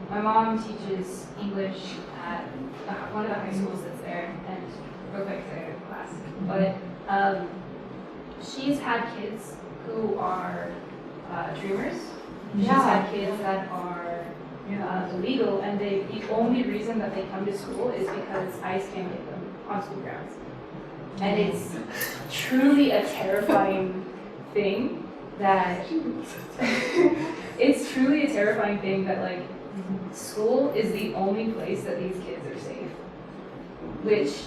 My mom teaches English at one of the high schools that's there, and real quick, I got a class. But she's had kids who are dreamers. She's had kids that are illegal, and the only reason that they come to school is because ICE can't get them on school grounds. And it's truly a terrifying thing that it's truly a terrifying thing that school is the only place that these kids are safe. Which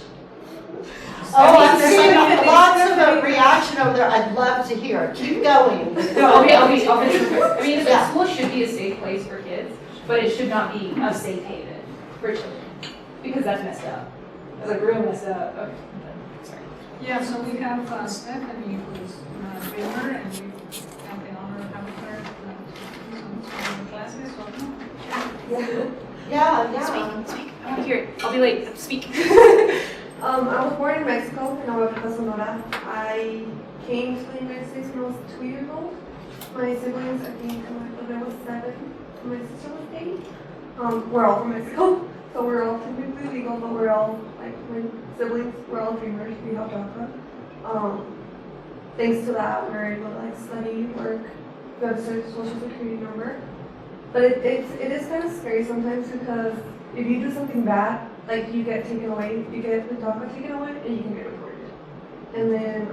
I'm seeing lots of reaction over there. I'd love to hear. Keep going. No, okay, I'll finish real quick. I mean, school should be a safe place for kids, but it should not be a safe haven for children, because that's messed up. It's real messed up. Okay, sorry. Yeah, so we have Stephanie, who's a dreamer, and we have the honor of having her some classes. Welcome. Yeah. Speak. I want to hear it. I'll be late. Speak. I was born in Mexico, in Nueva Sonora. I came to the United States when I was 2 years old. My siblings, I think, when I was 7, my sister was 8. We're all from Mexico, so we're all technically legal, but we're all, my siblings, we're all dreamers. We have DACA. Thanks to that, we're able to study, work, we have a social security number. But it is kind of scary sometimes, because if you do something bad, you get taken away, you get the DACA taken away, and you can get deported. And then,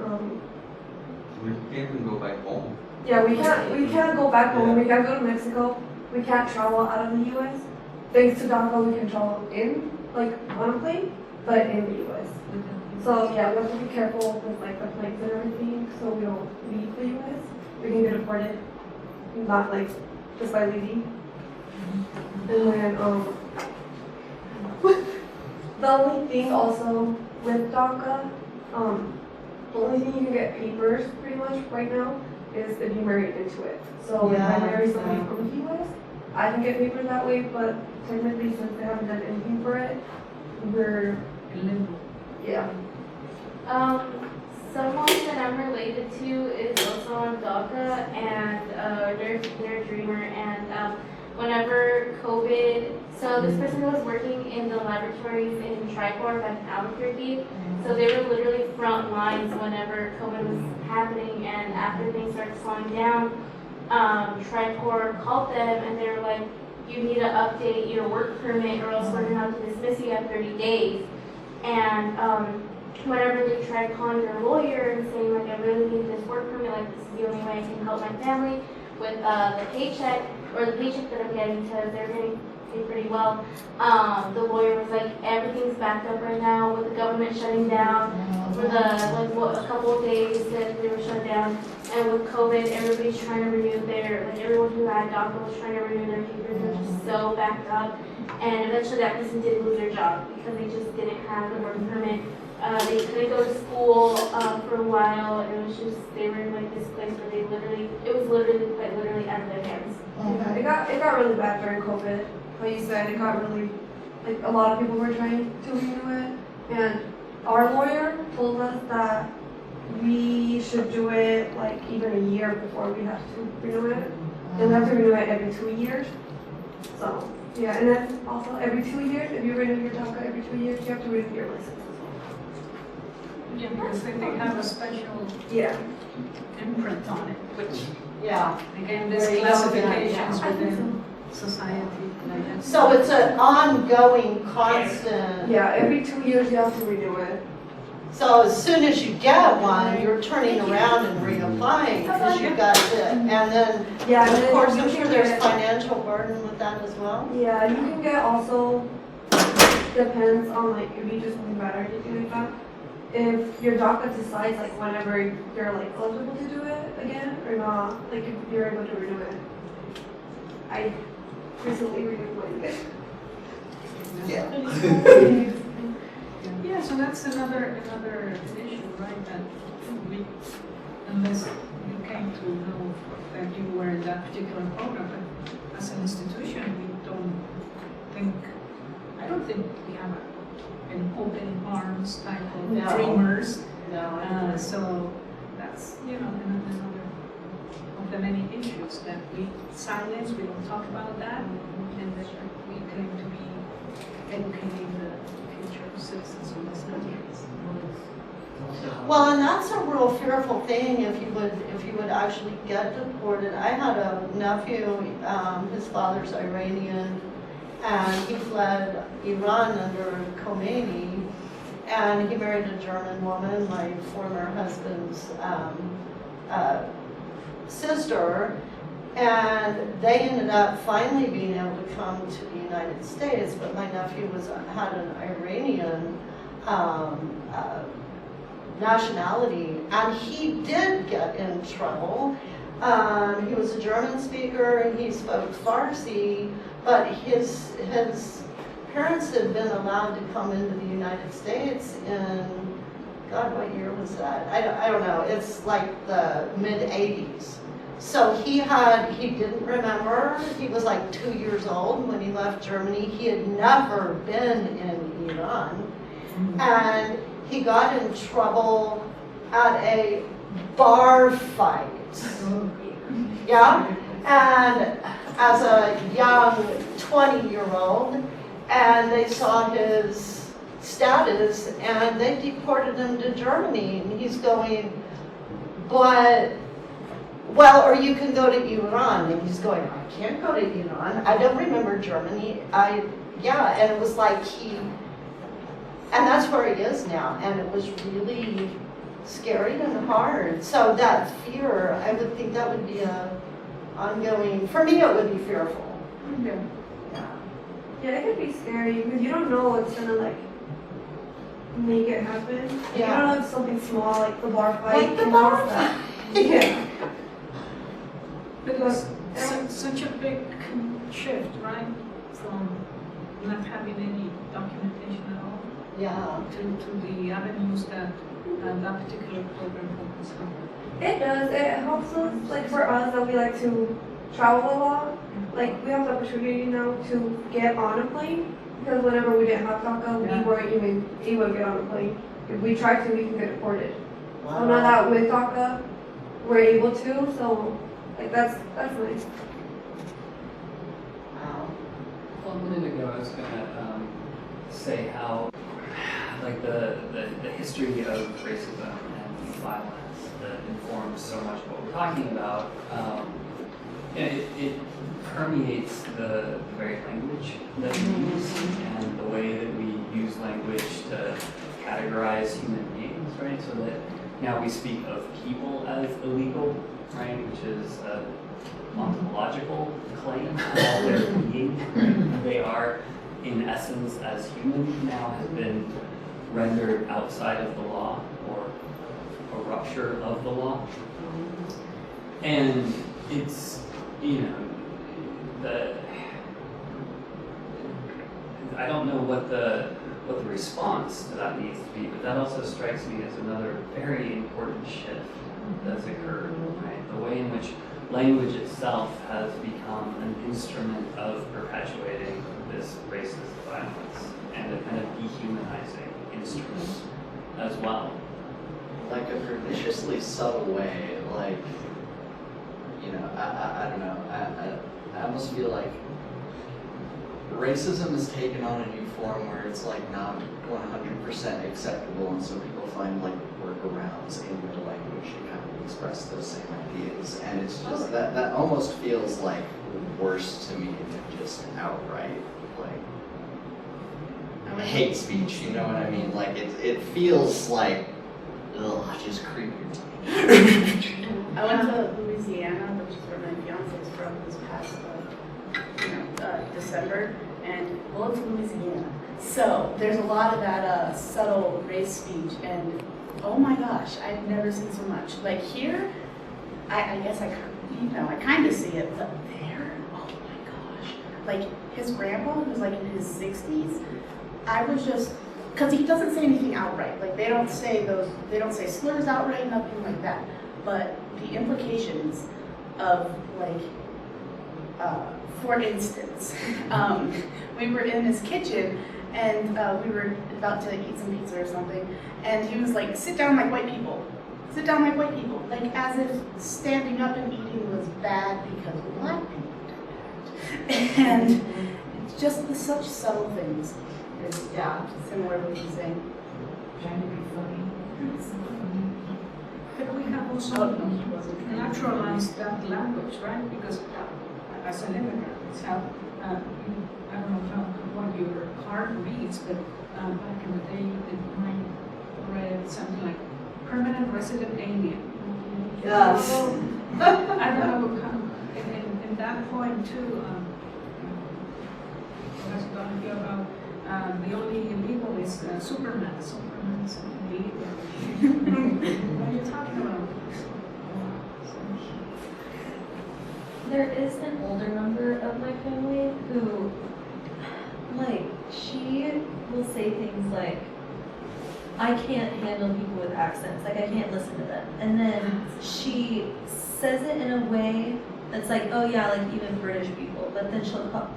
we can't even go back home. yeah, we can't go back home, we can't go to Mexico, we can't travel out of the US. Thanks to DACA, we can travel in, on a plane, but in the US. So yeah, we have to be careful with the planes and everything, so we don't leave the US. We can get deported, not just by leaving. And then, the only thing also with DACA, the only thing you can get papers pretty much right now is if you marry into it. So if I marry somebody from the US, I can get papers that way, but technically since they haven't done anything for it, we're yeah. Someone that I'm related to is also on DACA, and they're a dreamer, and whenever COVID, so this person was working in the laboratories in Tricor back in Albuquerque. So they were literally front lines whenever COVID was happening, and after things started slowing down, Tricor called them and they were like, you need to update your work permit or else we're gonna have to dismiss you at 30 days. And whenever they tried calling their lawyer and saying like, I really need this work permit, like this is the only way I can help my family with the paycheck that I'm getting, because they're getting paid pretty well. The lawyer was like, everything's backed up right now with the government shutting down for a couple of days that they were shut down. And with COVID, everybody's trying to renew everyone who had DACA was trying to renew their papers. They're just so backed up. And eventually that person did lose their job because they just didn't have the work permit. They couldn't go to school for a while. It was just, they were in like this place where it was quite literally out of their hands. Yeah, it got really bad during COVID. Like you said, it got really, like a lot of people were trying to renew it. And our lawyer told us that we should do it like even a year before we have to renew it. And we have to renew it every 2 years. So, yeah, and then also every 2 years, if you renew your DACA every 2 years, you have to renew your license. Yeah, because they have a special imprint on it, which, again, there's classifications within society. So it's an ongoing, constant. Yeah, every 2 years you have to renew it. So as soon as you get one, you're turning around and reapplying because you got it. And then, of course, I'm sure there's financial burden with that as well. Yeah, you can get also, depends on like if you just move out or anything like that. If your DACA decides like whenever you're like eligible to do it again or not, like if you're able to renew it. I recently renewed mine. Yeah. Yeah, so that's another issue, right? That we, unless you came to know that you were in that particular program, but as an institution, I don't think we have an open arms type of dreamers. No. So that's, another of the many issues that we silence, we don't talk about that, and that we claim to be educating the future citizens of this country. Well, and that's a real fearful thing if you would actually get deported. I had a nephew, his father's Iranian, and he fled Iran under Khomeini, and he married a German woman, my former husband's sister, and they ended up finally being able to come to the United States, but my nephew had an Iranian nationality, and he did get in trouble. He was a German speaker, and he spoke Farsi, but his parents had been allowed to come into the United States in, God, what year was that? I don't know. It's like the mid-'80s. So he didn't remember. He was like 2 years old when he left Germany. He had never been in Iran. And he got in trouble at a bar fight. Yeah? And as a young 20-year-old, and they saw his status, and they deported him to Germany. And he's going, or you can go to Iran. And he's going, I can't go to Iran. I don't remember Germany. And it was like and that's where he is now. And it was really scary and hard. So that fear, I would think that would be ongoing, for me it would be fearful. Yeah. Yeah, it could be scary because you don't know what's gonna like make it happen. Like, you don't know if something small like the bar fight can cause that. Yeah. Because such a big shift, right? From not having any documentation at all. Yeah. To the avenues that that particular program focuses on. It does. It helps us, like for us that we like to travel a lot. Like we have the opportunity now to get on a plane because whenever we didn't have DACA, we weren't even able to get on a plane. If we tried to, we can get deported. So now that with DACA, we're able to. So like that's nice. Well, a minute ago, I was gonna say how, like the history of racism and violence that informs so much of what we're talking about. It permeates the very language that we use and the way that we use language to categorize human beings, right? So that now we speak of people as illegal, right? Which is a ontological claim of their being. Right? They are, in essence, as human, now has been rendered outside of the law or a rupture of the law. And it's, you know, I don't know what the response to that needs to be, but that also strikes me as another very important shift that's occurred, right? The way in which language itself has become an instrument of perpetuating this racist violence and a kind of dehumanizing instrument as well. Like a perniciously subtle way, like, you know, I don't know, I almost feel like racism has taken on a new form where it's like not 100% acceptable, and so people find like workarounds in their language to kind of express those same ideas, and it's just that almost feels like worse to me than just outright like hate speech, you know what I mean? Like it feels like, ugh, just creepy to me. I went to Louisiana, which is where my fiance is from, this past December, and well, it's Louisiana. So there's a lot of that subtle race speech, and oh my gosh, I've never seen so much. Like here, I guess I kind of see it, but there, oh my gosh. Like his grandpa, who's like in his 60s, I was just, because he doesn't say anything outright. Like they don't say slurs outright, nothing like that. But the implications of like, for instance, we were in his kitchen and we were about to eat some pizza or something, and he was like, sit down like white people. Sit down like white people. Like as if standing up and eating was bad because black people do that. And it's just such subtle things. It's similar to what he's saying. Trying to be funny. But we have also naturalized that language, right? Because as an immigrant, I don't know what your card reads, but back in the day, mine read something like permanent resident alien. Yes. I don't know, in that point too, Professor Donahue about the only illegal is Superman. Superman's illegal. What are you talking about? There is an older member of my family who, like, she will say things like, I can't handle people with accents, like I can't listen to them. And then she says it in a way that's like, oh yeah, like even British people. But then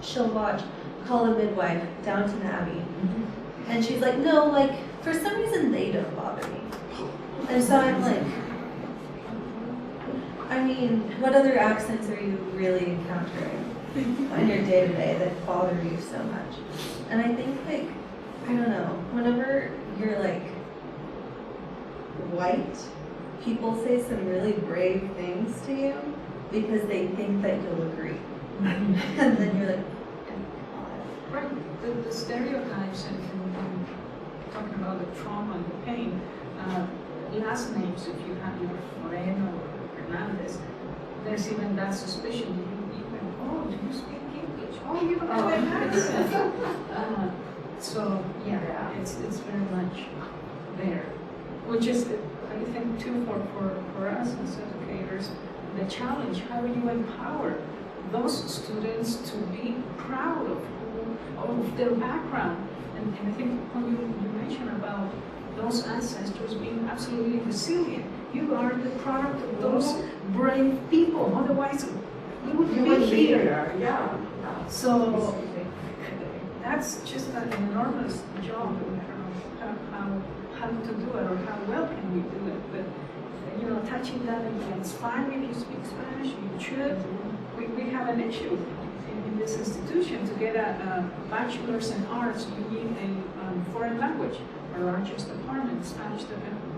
she'll watch Call a Midwife, Downton Abbey. And she's like, no, like, for some reason they don't bother me. And so I'm like, I mean, what other accents are you really encountering on your day-to-day that bother you so much? And I think, like, I don't know, whenever you're, like, white, people say some really brave things to you because they think that you'll agree. And then you're like, right, the stereotypes and talking about the trauma and the pain, last names, if you have Lorena or Hernandez, there's even that suspicion. You went, oh, do you speak English? Oh, you don't have an accent. So yeah, it's very much there, which is, I think, too, for us as educators, the challenge. How do you empower those students to be proud of their background? And I think when you mentioned about those ancestors being absolutely resilient, you are the product of those brave people. Otherwise, we wouldn't be here. Yeah. So that's just an enormous job. I don't know how to do it or how well can we do it. But touching that again, it's fine if you speak Spanish. You should. We have an issue in this institution and to get a bachelor's in arts, you need a foreign language, or largest department, Spanish.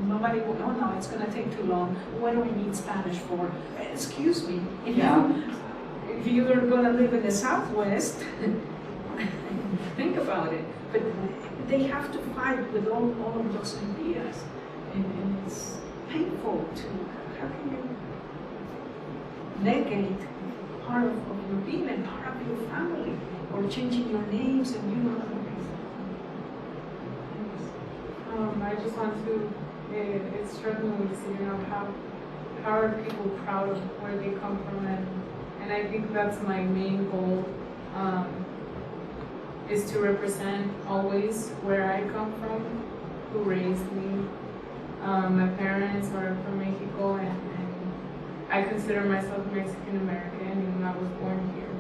Nobody will, oh no, it's gonna take too long. What do we need Spanish for? Excuse me, if you're gonna live in the Southwest, think about it. But they have to fight with all of those ideas, and it's painful to, how can you negate part of your being and part of your family, or changing your names and you know. I just want to, it struck me to see, you know, how are people proud of where they come from, and I think that's my main goal, is to represent always where I come from, who raised me. My parents are from Mexico, and I consider myself Mexican American, and I was born here.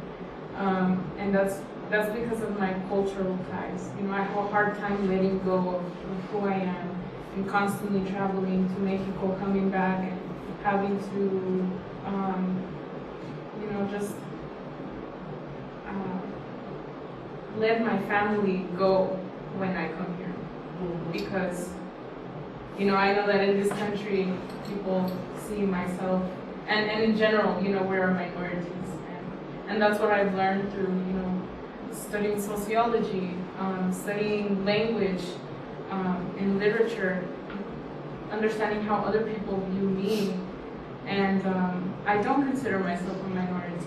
And that's because of my cultural ties. You know, I have a hard time letting go of who I am, and constantly traveling to Mexico, coming back, and having to, you know, just let my family go when I come here. Because, you know, I know that in this country, people see myself, and in general, you know, we're minorities. And that's what I've learned through, you know, studying sociology, studying language, and literature, understanding how other people view me. And I don't consider myself a minority.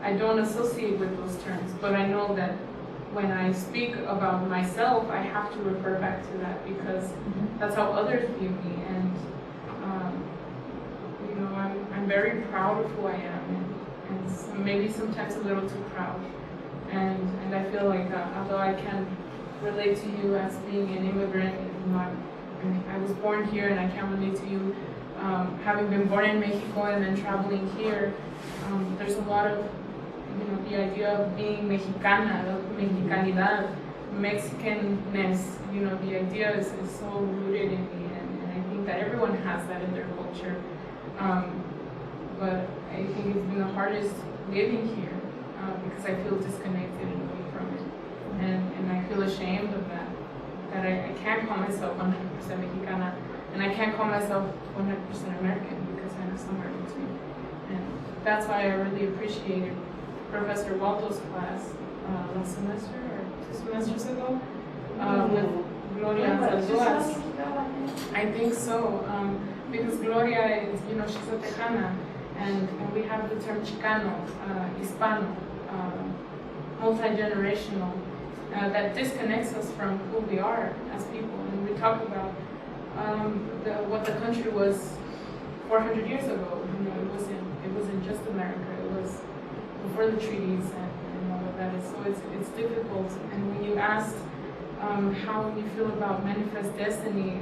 I don't associate with those terms, but I know that when I speak about myself, I have to refer back to that, because that's how others view me. And you know, I'm very proud of who I am, and maybe sometimes a little too proud. And I feel like although I can relate to you as being an immigrant, you know, I was born here, and I can't relate to you having been born in Mexico and then traveling here. There's a lot of, you know, the idea of being Mexicana, of Mexicanidad, Mexicanness, you know, the idea is so rooted in me, and I think that everyone has that in their culture. But I think it's been the hardest living here, because I feel disconnected and away from it. And I feel ashamed of that I can't call myself 100% Mexicana, and I can't call myself 100% American, because I'm somewhere in between. And that's why I really appreciated Professor Waldo's class last semester, or 2 semesters ago, with Gloria. I think so, because Gloria is, you know, she's a Tejana, and we have the term Chicano, Hispano, multi-generational, that disconnects us from who we are as people. And we talk about what the country was 400 years ago. You know, it wasn't just America. It was before the treaties and all of that. So it's difficult. And when you asked how you feel about manifest destiny,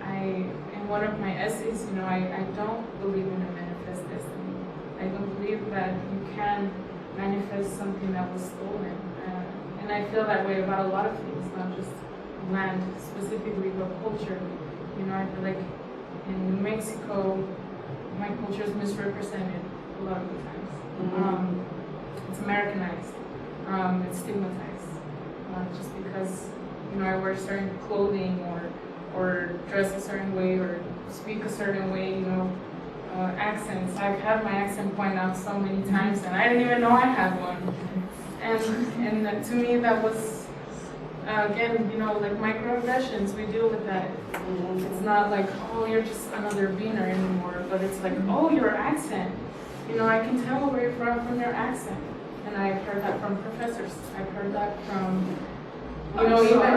in one of my essays, you know, I don't believe in a manifest destiny. I don't believe that you can manifest something that was stolen. And I feel that way about a lot of things, not just land specifically, but culture. You know, I feel like in New Mexico, my culture is misrepresented a lot of the times. It's Americanized, it's stigmatized, just because, you know, I wear certain clothing or dress a certain way or speak a certain way, you know, accents. I've had my accent pointed out so many times, and I didn't even know I had one. And to me, that was, again, you know, like microaggressions, we deal with that. It's not like, oh, you're just another beaner anymore, but it's like, oh, your accent. You know, I can tell where you're from your accent. And I've heard that from professors. I've heard that from, you know, even no,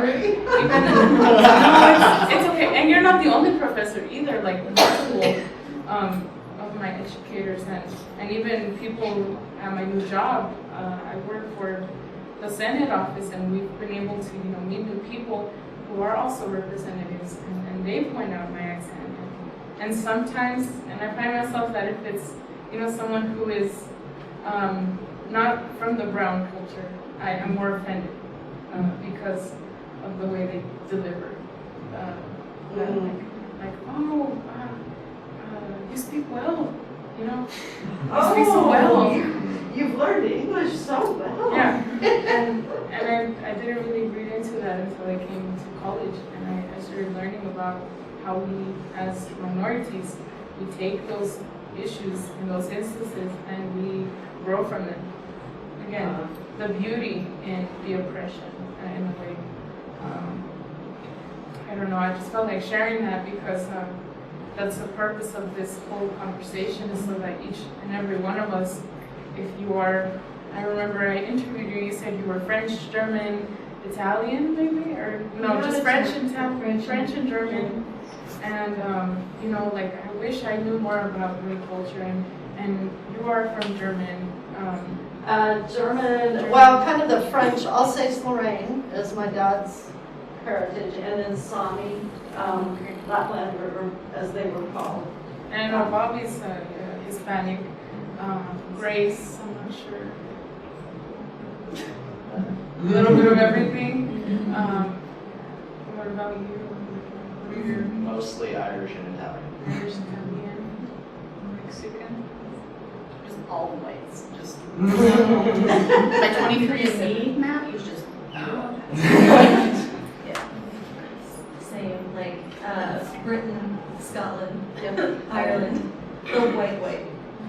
it's okay. And you're not the only professor either, like multiple of my educators and even people at my new job. I work for the Senate office, and we've been able to, you know, meet new people who are also representatives, and they point out my accent. And sometimes, and I find myself that if it's, you know, someone who is not from the brown culture, I'm more offended because of the way they deliver. Like, oh, you speak well. you know, you speak so well. You've learned English so well. Yeah, and I didn't really read into that until I came to college, and I started learning about how we, as minorities, we take those issues in those instances and we grow from them. Again, the beauty in the oppression, in a way. I don't know, I just felt like sharing that because that's the purpose of this whole conversation, is so that each and every one of us, if you are, I remember I interviewed you, you said you were French, German, Italian maybe, or no, just French and German. And you know, like I wish I knew more about your culture, and you are from German. German, well, kind of the French, Alsace-Lorraine is my dad's heritage, and then Sami, Lapland, or as they were called. And I know Bobby's Hispanic. Grace, I'm not sure. A little bit of everything. What about you? Mostly Irish and Italian. Irish, Italian, Mexican. Just all the whites. Just my 23andMe map was just. Same, like Britain, Scotland, Ireland, the white.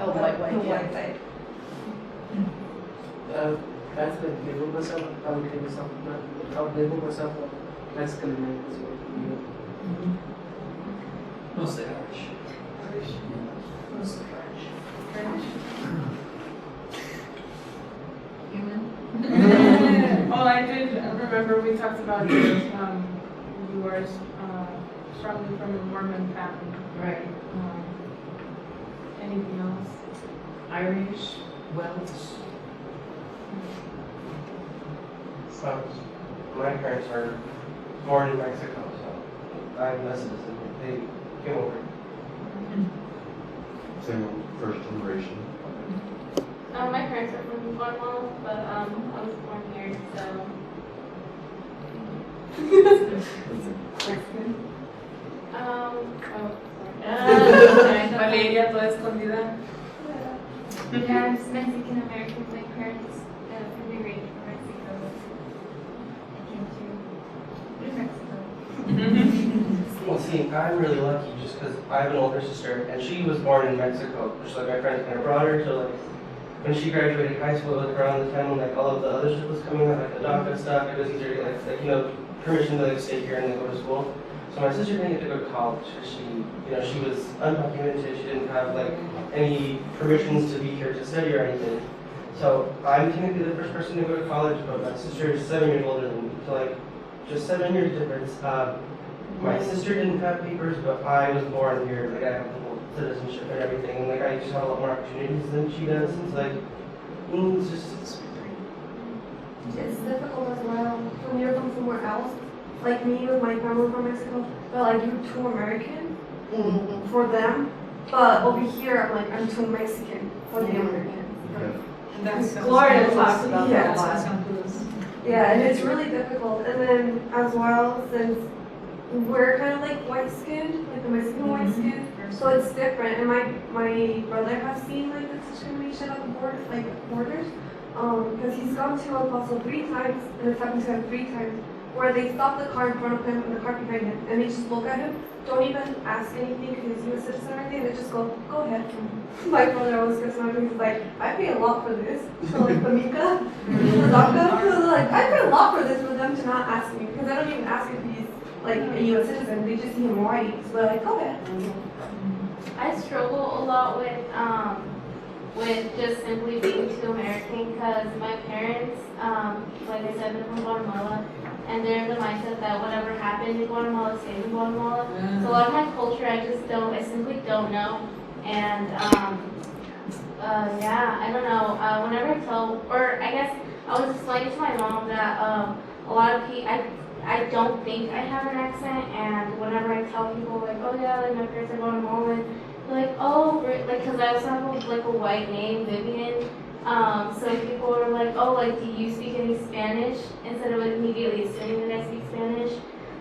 Oh, white, The yeah. white. That's the label myself, I would label myself Mexican American as well. Mostly Irish. Mostly French. Human. Oh, I did remember we talked about yours. You were strongly from a Mormon family. Right. Anything else? Irish, Welsh. So, my parents are born in Mexico, so I'm a citizen. They came over. Same first generation. My parents are from Guatemala, but I was born here, so. Valeria, toda escondida. Yeah, I'm just Mexican American. My parents immigrated from Mexico. I came to Mexico. Well, see, I'm really lucky just because I have an older sister, and she was born in Mexico. Just like my friends kind of brought her, so like when she graduated high school, it was around the time when like all of the other shit was coming out, like the DACA stuff. It was easier to get like you know permission to like stay here and then go to school. So my sister didn't get to go to college because she was undocumented. She didn't have like any permissions to be here to study or anything. So I'm technically the first person to go to college, but my sister is 7 years older than me. So like just 7 years difference. My sister didn't have papers, but I was born here. Like I have full citizenship and everything. And like I just have a lot more opportunities than she does. It's like it's just It's difficult as well when you're from somewhere else. Like me with my family from Mexico, but like you're too American for them. But over here, I'm too Mexican for the Americans. That's Gloria talks about that a That's lot. Yeah, and it's really difficult. And then as well, since we're kind of like white skinned, like the Mexican white skin, so it's different. And my brother has seen like the discrimination at the border, like borders, because he's gone to El Paso 3 times, and it's happened to him 3 times, where they stop the car in front of him and the car behind him, and they just look at him, don't even ask anything because he's a U.S. citizen or anything. They just go ahead. My brother always gets mad because he's like, I pay a lot for this. So like the Micah, the DACA, so like I pay a lot for this for them to not ask me because I don't even ask if he's like a U.S. citizen. They just see him white, so they're like, go ahead. I struggle a lot with just simply being too American because my parents, like I said, they're from Guatemala, and they're in the mindset that whatever happened in Guatemala stayed in Guatemala. So a lot of my culture, I simply don't know. And yeah, I don't know. Whenever I tell, or I guess I was explaining to my mom that a lot of people, I don't think I have an accent, and whenever I tell people like, oh yeah, like my parents are Guatemalan, they're like, oh, like, cause I also have like a white name, Vivian. So people are like, oh, like, do you speak any Spanish? Instead of immediately assuming that I speak Spanish.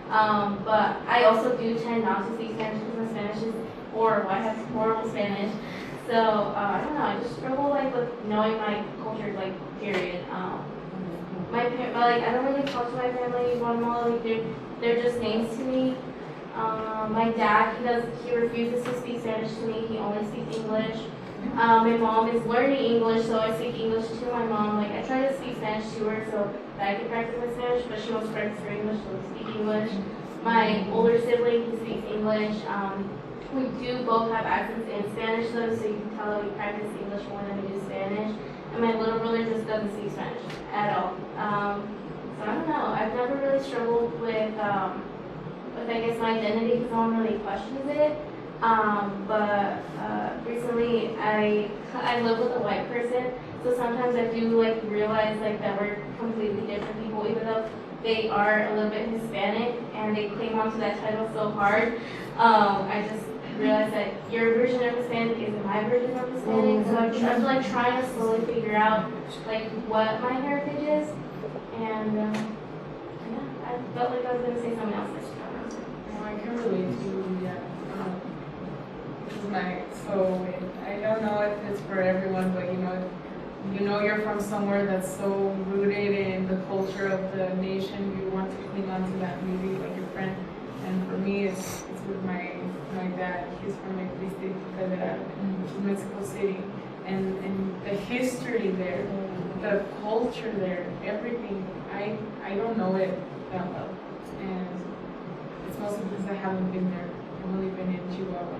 But I also do tend not to speak Spanish because my Spanish is horrible. I have horrible Spanish. So, I don't know, I just struggle like with knowing my culture, like, period. I don't really talk to my family in Guatemala, like, they're just names to me. My dad, he refuses to speak Spanish to me, he only speaks English. My mom is learning English, so I speak English to my mom. Like, I try to speak Spanish to her so that I can practice my Spanish, but she wants to practice her English, so I speak English. My older sibling, he speaks English. We do both have accents in Spanish though, so you can tell that we practice English more than we do Spanish. And my little brother just doesn't speak Spanish at all. So I don't know, I've never really struggled with I guess my identity because no one really questions it. But recently I live with a white person, so sometimes I do like realize like that we're completely different people, even though they are a little bit Hispanic and they cling onto that title so hard. I just realize that your version of Hispanic isn't my version of Hispanic, so I'm like trying to slowly figure out like what my heritage is, and yeah, I felt like I was gonna say something else. I can relate to you, yeah. So I don't know if it's for everyone, but you know you're from somewhere that's so rooted in the culture of the nation, you want to cling on to that maybe like your friend. And for me, it's with my dad. He's from Kristin, Mexico City, and the history there, the culture there, everything. I don't know it that well, and it's mostly because I haven't been there. I've only been in Chihuahua,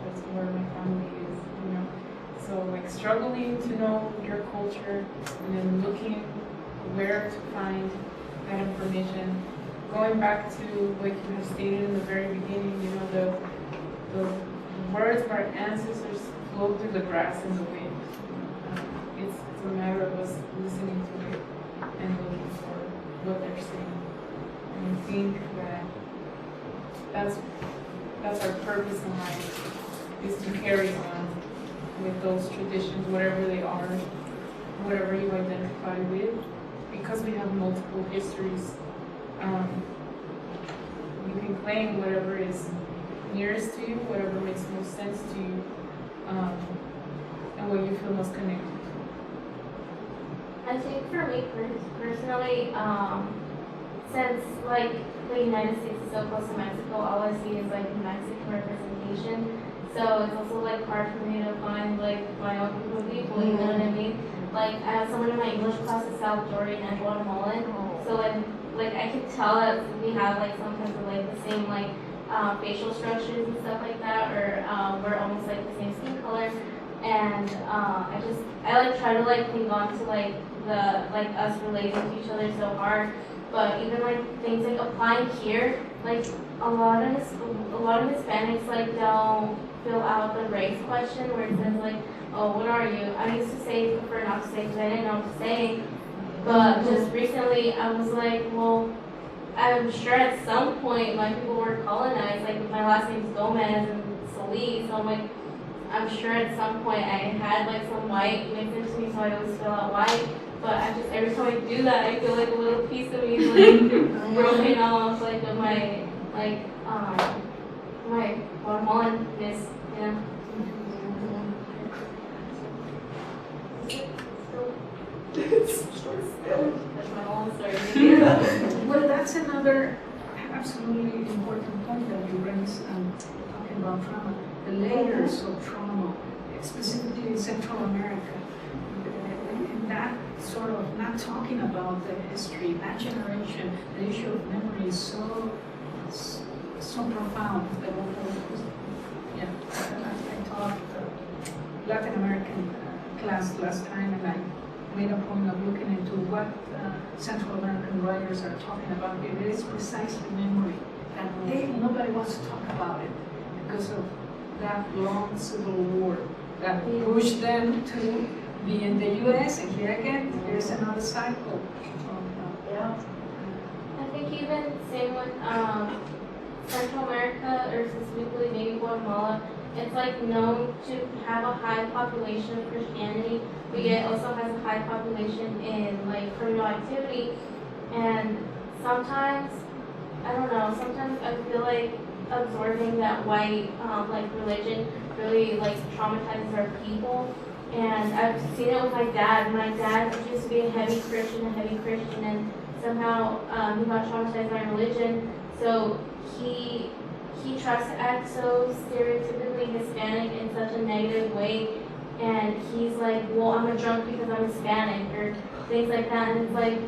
that's where my family is, So like struggling to know your culture and then looking where to find that information. Going back to what you have stated in the very beginning, the words of our ancestors flow through the grass and the wind. It's a matter of us listening to it and looking for what they're saying. And I think that that's our purpose in life, is to carry on with those traditions, whatever they are, whatever you identify with, because we have multiple histories. You can claim whatever is nearest to you, whatever makes most sense to you, and what you feel most connected to. I think for me personally, since like the United States is so close to Mexico, all I see is like Mexican representation. So it's also like hard for me to find like my own group of people, you know what I mean? Like I have someone in my English class is Salvadorian and Guatemalan. So when like I can tell that we have like sometimes like the same like facial structures and stuff like that, or we're almost like the same skin color. And I like try to like cling on to like us relating to each other so hard. But even like things like applying here, like a lot of Hispanics like don't fill out the race question where it says like, oh, what are you? I used to say prefer not to say because I didn't know what to say. But just recently I was like, well, I'm sure at some point my people were colonized. Like my last name is Gomez and Solis, so I'm like, I'm sure at some point I had like some white mixed into me, so I always fill out white. But every time I do that, I feel like a little piece of me is like broken off, like of my my Guatemalanness, That's my whole story. Well, that's another absolutely important point that you raised, talking about trauma, the layers of trauma, specifically in Central America. And that sort of not talking about the history, that generation, the issue of memory is so profound. I taught Latin American class last time, and I made a point of looking into what Central American writers are talking about. It is precisely memory, and nobody wants to talk about it because of that long civil war that pushed them to be in the U.S. and here again, there's another cycle. Yeah. I think even same with Central America, or specifically maybe Guatemala, it's like known to have a high population of Christianity, but yet also has a high population in like criminal activity. And sometimes, I don't know, sometimes I feel like absorbing that white like religion really like traumatizes our people. And I've seen it with my dad. My dad used to be a heavy Christian, and somehow he got traumatized by religion. So he tries to act so stereotypically Hispanic in such a negative way. And he's like, well, I'm a drunk because I'm Hispanic, or things like that. And it's like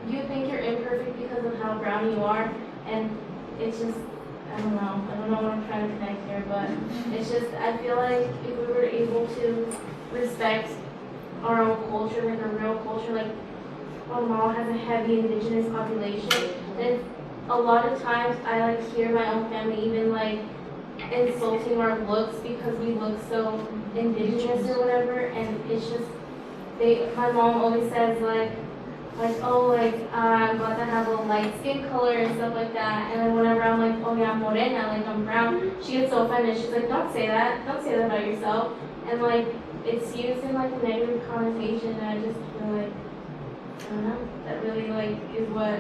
you think you're imperfect because of how brown you are, and it's just, I don't know what I'm trying to connect here, but it's just, I feel like if we were able to respect our own culture, like a real culture, like Guatemala has a heavy indigenous population, and a lot of times I like hear my own family even like insulting our looks because we look so indigenous or whatever, and it's just, my mom always says like, oh, like, I'm about to have a light skin color and stuff like that. And then whenever I'm like, oh yeah, I'm Lorena, like I'm brown, she gets so offended. She's like, don't say that about yourself. And like, it's used in like a negative connotation, and I just feel like, I don't know, that really like is what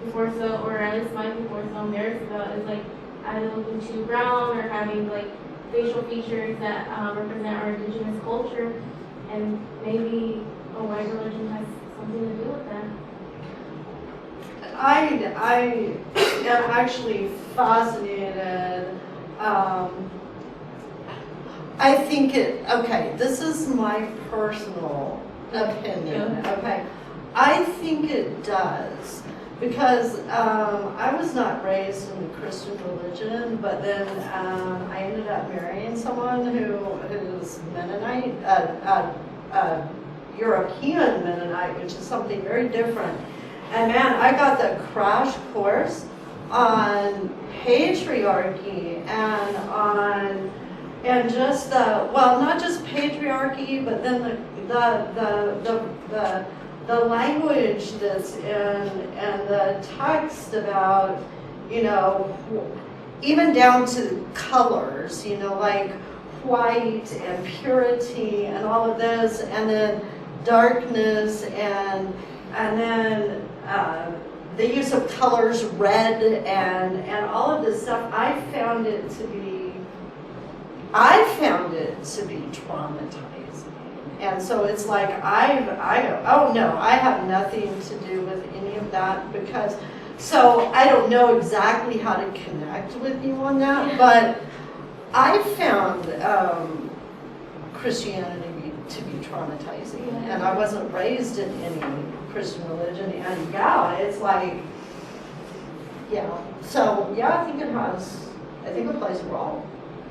people are so, or at least my people are so embarrassed about, is like either looking too brown or having like facial features that represent our indigenous culture, and maybe a white religion has something to do with that. I am actually fascinated. I think okay, this is my personal opinion, okay? I think it does, because I was not raised in the Christian religion, but then I ended up marrying someone who's Mennonite, European Mennonite, which is something very different. And man, I got the crash course on patriarchy and just not just patriarchy, but then the language that's and the text about, even down to colors, like white and purity and all of this, and then darkness, and then the use of colors, red, and all of this stuff. I found it to be traumatizing, and so it's like I have nothing to do with any of that, because so I don't know exactly how to connect with you on that, but I found Christianity to be traumatizing, and I wasn't raised in any Christian religion, and it's like, so I think it plays a role.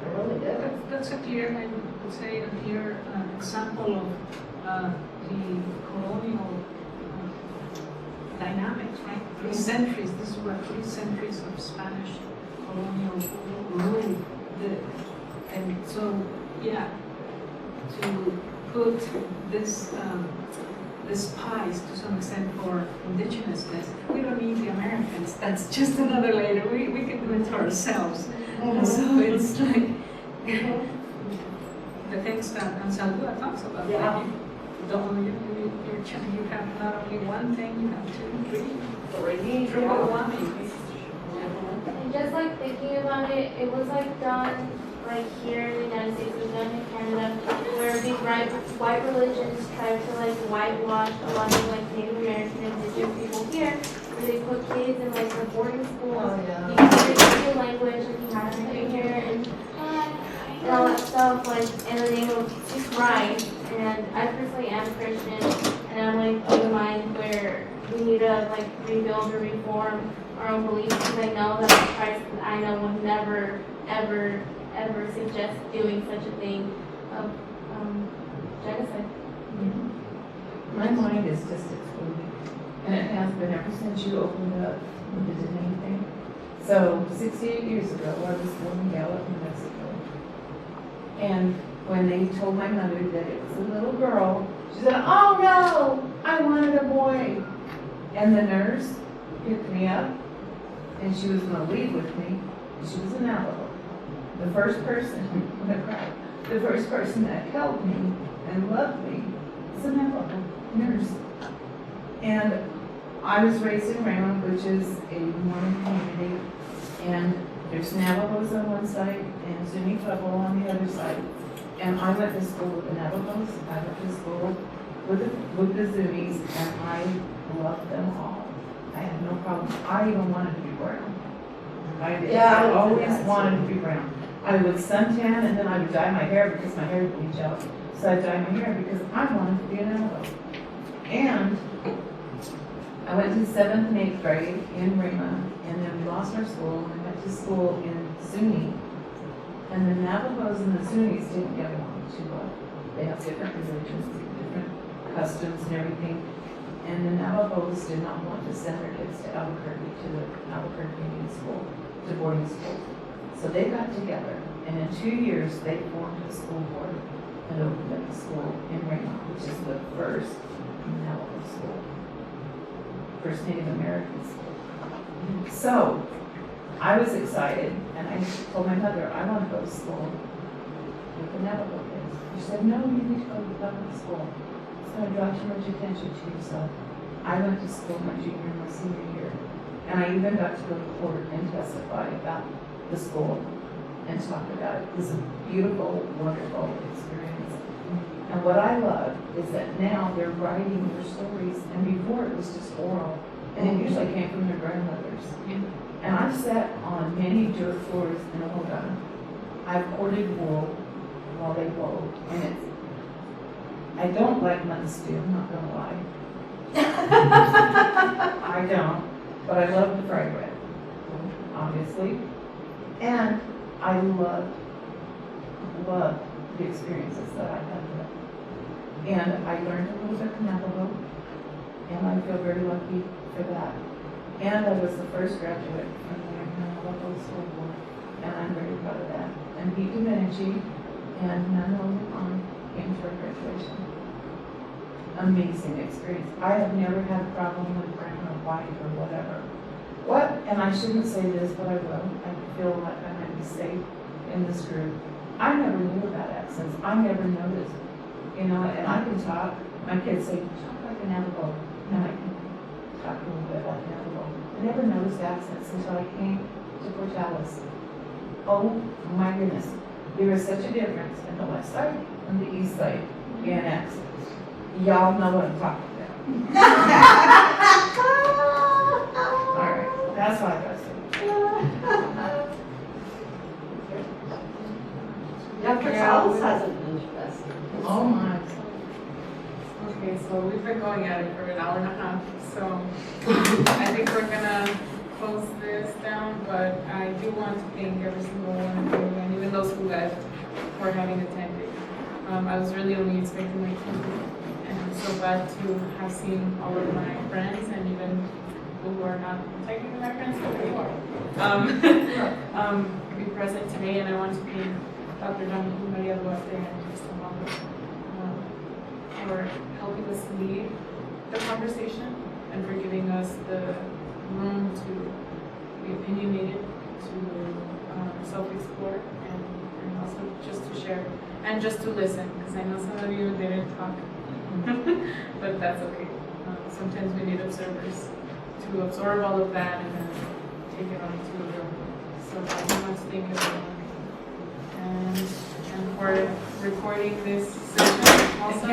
I really do. That's a clear, I would say, a clear example of the colonial dynamics, right? 3 centuries, this is what 3 centuries of Spanish colonial rule did. And so, to put this pies to some extent for indigenousness, we don't need the Americans. That's just another layer. We can do it to ourselves. And so it's like the things that Ansaldúa talks about. Yeah. Like you have not only one thing, you have 2, 3, triple whammy. And just like thinking about it, it was like done like here in the United States, it was done in Canada, where big white religions tried to like whitewash a lot of like Native American and indigenous people here, where they put kids in like the boarding schools. You can speak your language, and you have to be here, and all that stuff, like in the name of just right. And I personally am Christian, and I'm like of the mind where we need to like rebuild or reform our own beliefs, because I know that Christ, I know, would never ever suggest doing such a thing of genocide. My mind is just exploding, and it has been ever since you opened up and did anything. So 68 years ago, I was born in Gallup, New Mexico, and when they told my mother that it was a little girl, she said, "Oh no, I wanted a boy." And the nurse picked me up, and she was going to leave with me. She was an Navajo. The first person that held me and loved me was a Navajo nurse. And I was raised in Raymond, which is a Mormon community, and There's Navajos on one side and Zuni Pueblo on the other side. And I went to school with the Navajos, I went to school with the Zunis, and I loved them all. I had no problem. I even wanted to be brown. I did. Yeah, I I always did that wanted too. to be brown. I would suntan and then I would dye my hair because my hair would bleach out. So I'd dye my hair because I wanted to be an Navajo. And I went to 7th and 8th grade in Rima, and then we lost our school, and I went to school in Zuni. And the Navajos and the Zunis didn't get along too well. They have different religions, different customs and everything. And the Navajos did not want to send their kids to Albuquerque, to the Albuquerque Indian School, to boarding school. So they got together, and in 2 years, they formed a school board and opened up a school in Rima, which is the first Navajo school, first Native American school. So I was excited, and I told my mother, I want to go to school with the Navajo kids. She said, no, you need to go to the public school. It's going to draw too much attention to yourself. I went to school my junior and my senior year, and I even got to go to court and testify about the school and talk about it. It was a beautiful, wonderful experience. And what I love is that now they're writing their stories, and before it was just oral, and it usually came from their grandmothers. And I've sat on many dirt floors in Oregon. I've corded wool while they wove, and it's, I don't like mutton stew, I'm not gonna lie. I don't, but I love the fried bread, obviously. And I love the experiences that I had there. And I learned a little bit of Navajo, and I feel very lucky for that. And I was the first graduate from the Navajo School Board, and I'm very proud of that. And Pete Domenici and Manuel Lupon came to our graduation. Amazing experience. I have never had a problem with brown or white or whatever. What, and I shouldn't say this, but I will. I feel like I might be safe in this group. I never knew about accents. I never noticed. You know, and I can talk. My kids say, talk like a Navajo. And I can talk a little bit like Navajo. I never noticed accents until I came to Portales. Oh my goodness. There is such a difference in the west side and the east side in accents. Y'all know what I'm talking about. All right, that's what I got to say. Yeah, Portales has an interesting. Oh my. Okay, so we've been going at it for an hour and a half, so I think we're gonna close this down, but I do want to thank every single one of you, and even those who left, for having attended. I was really only expecting like 2 people, and I'm so glad to have seen all of my friends, and even people who are not technically my friends, but they are, be present today, and I want to thank Dr. Donahue, Maria Duarte, and Kristin Waldo for helping us lead the conversation and for giving us the room to be opinionated, to self-explore, and also just to share and just to listen, because I know some of you didn't talk, but that's okay. Sometimes we need observers to absorb all of that and then take it on to the room. So I want to thank everyone. And for recording this session also.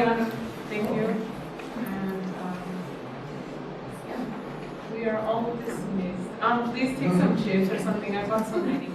Thank you. And yeah, we are all dismissed. Please take some chips or something. I bought so many.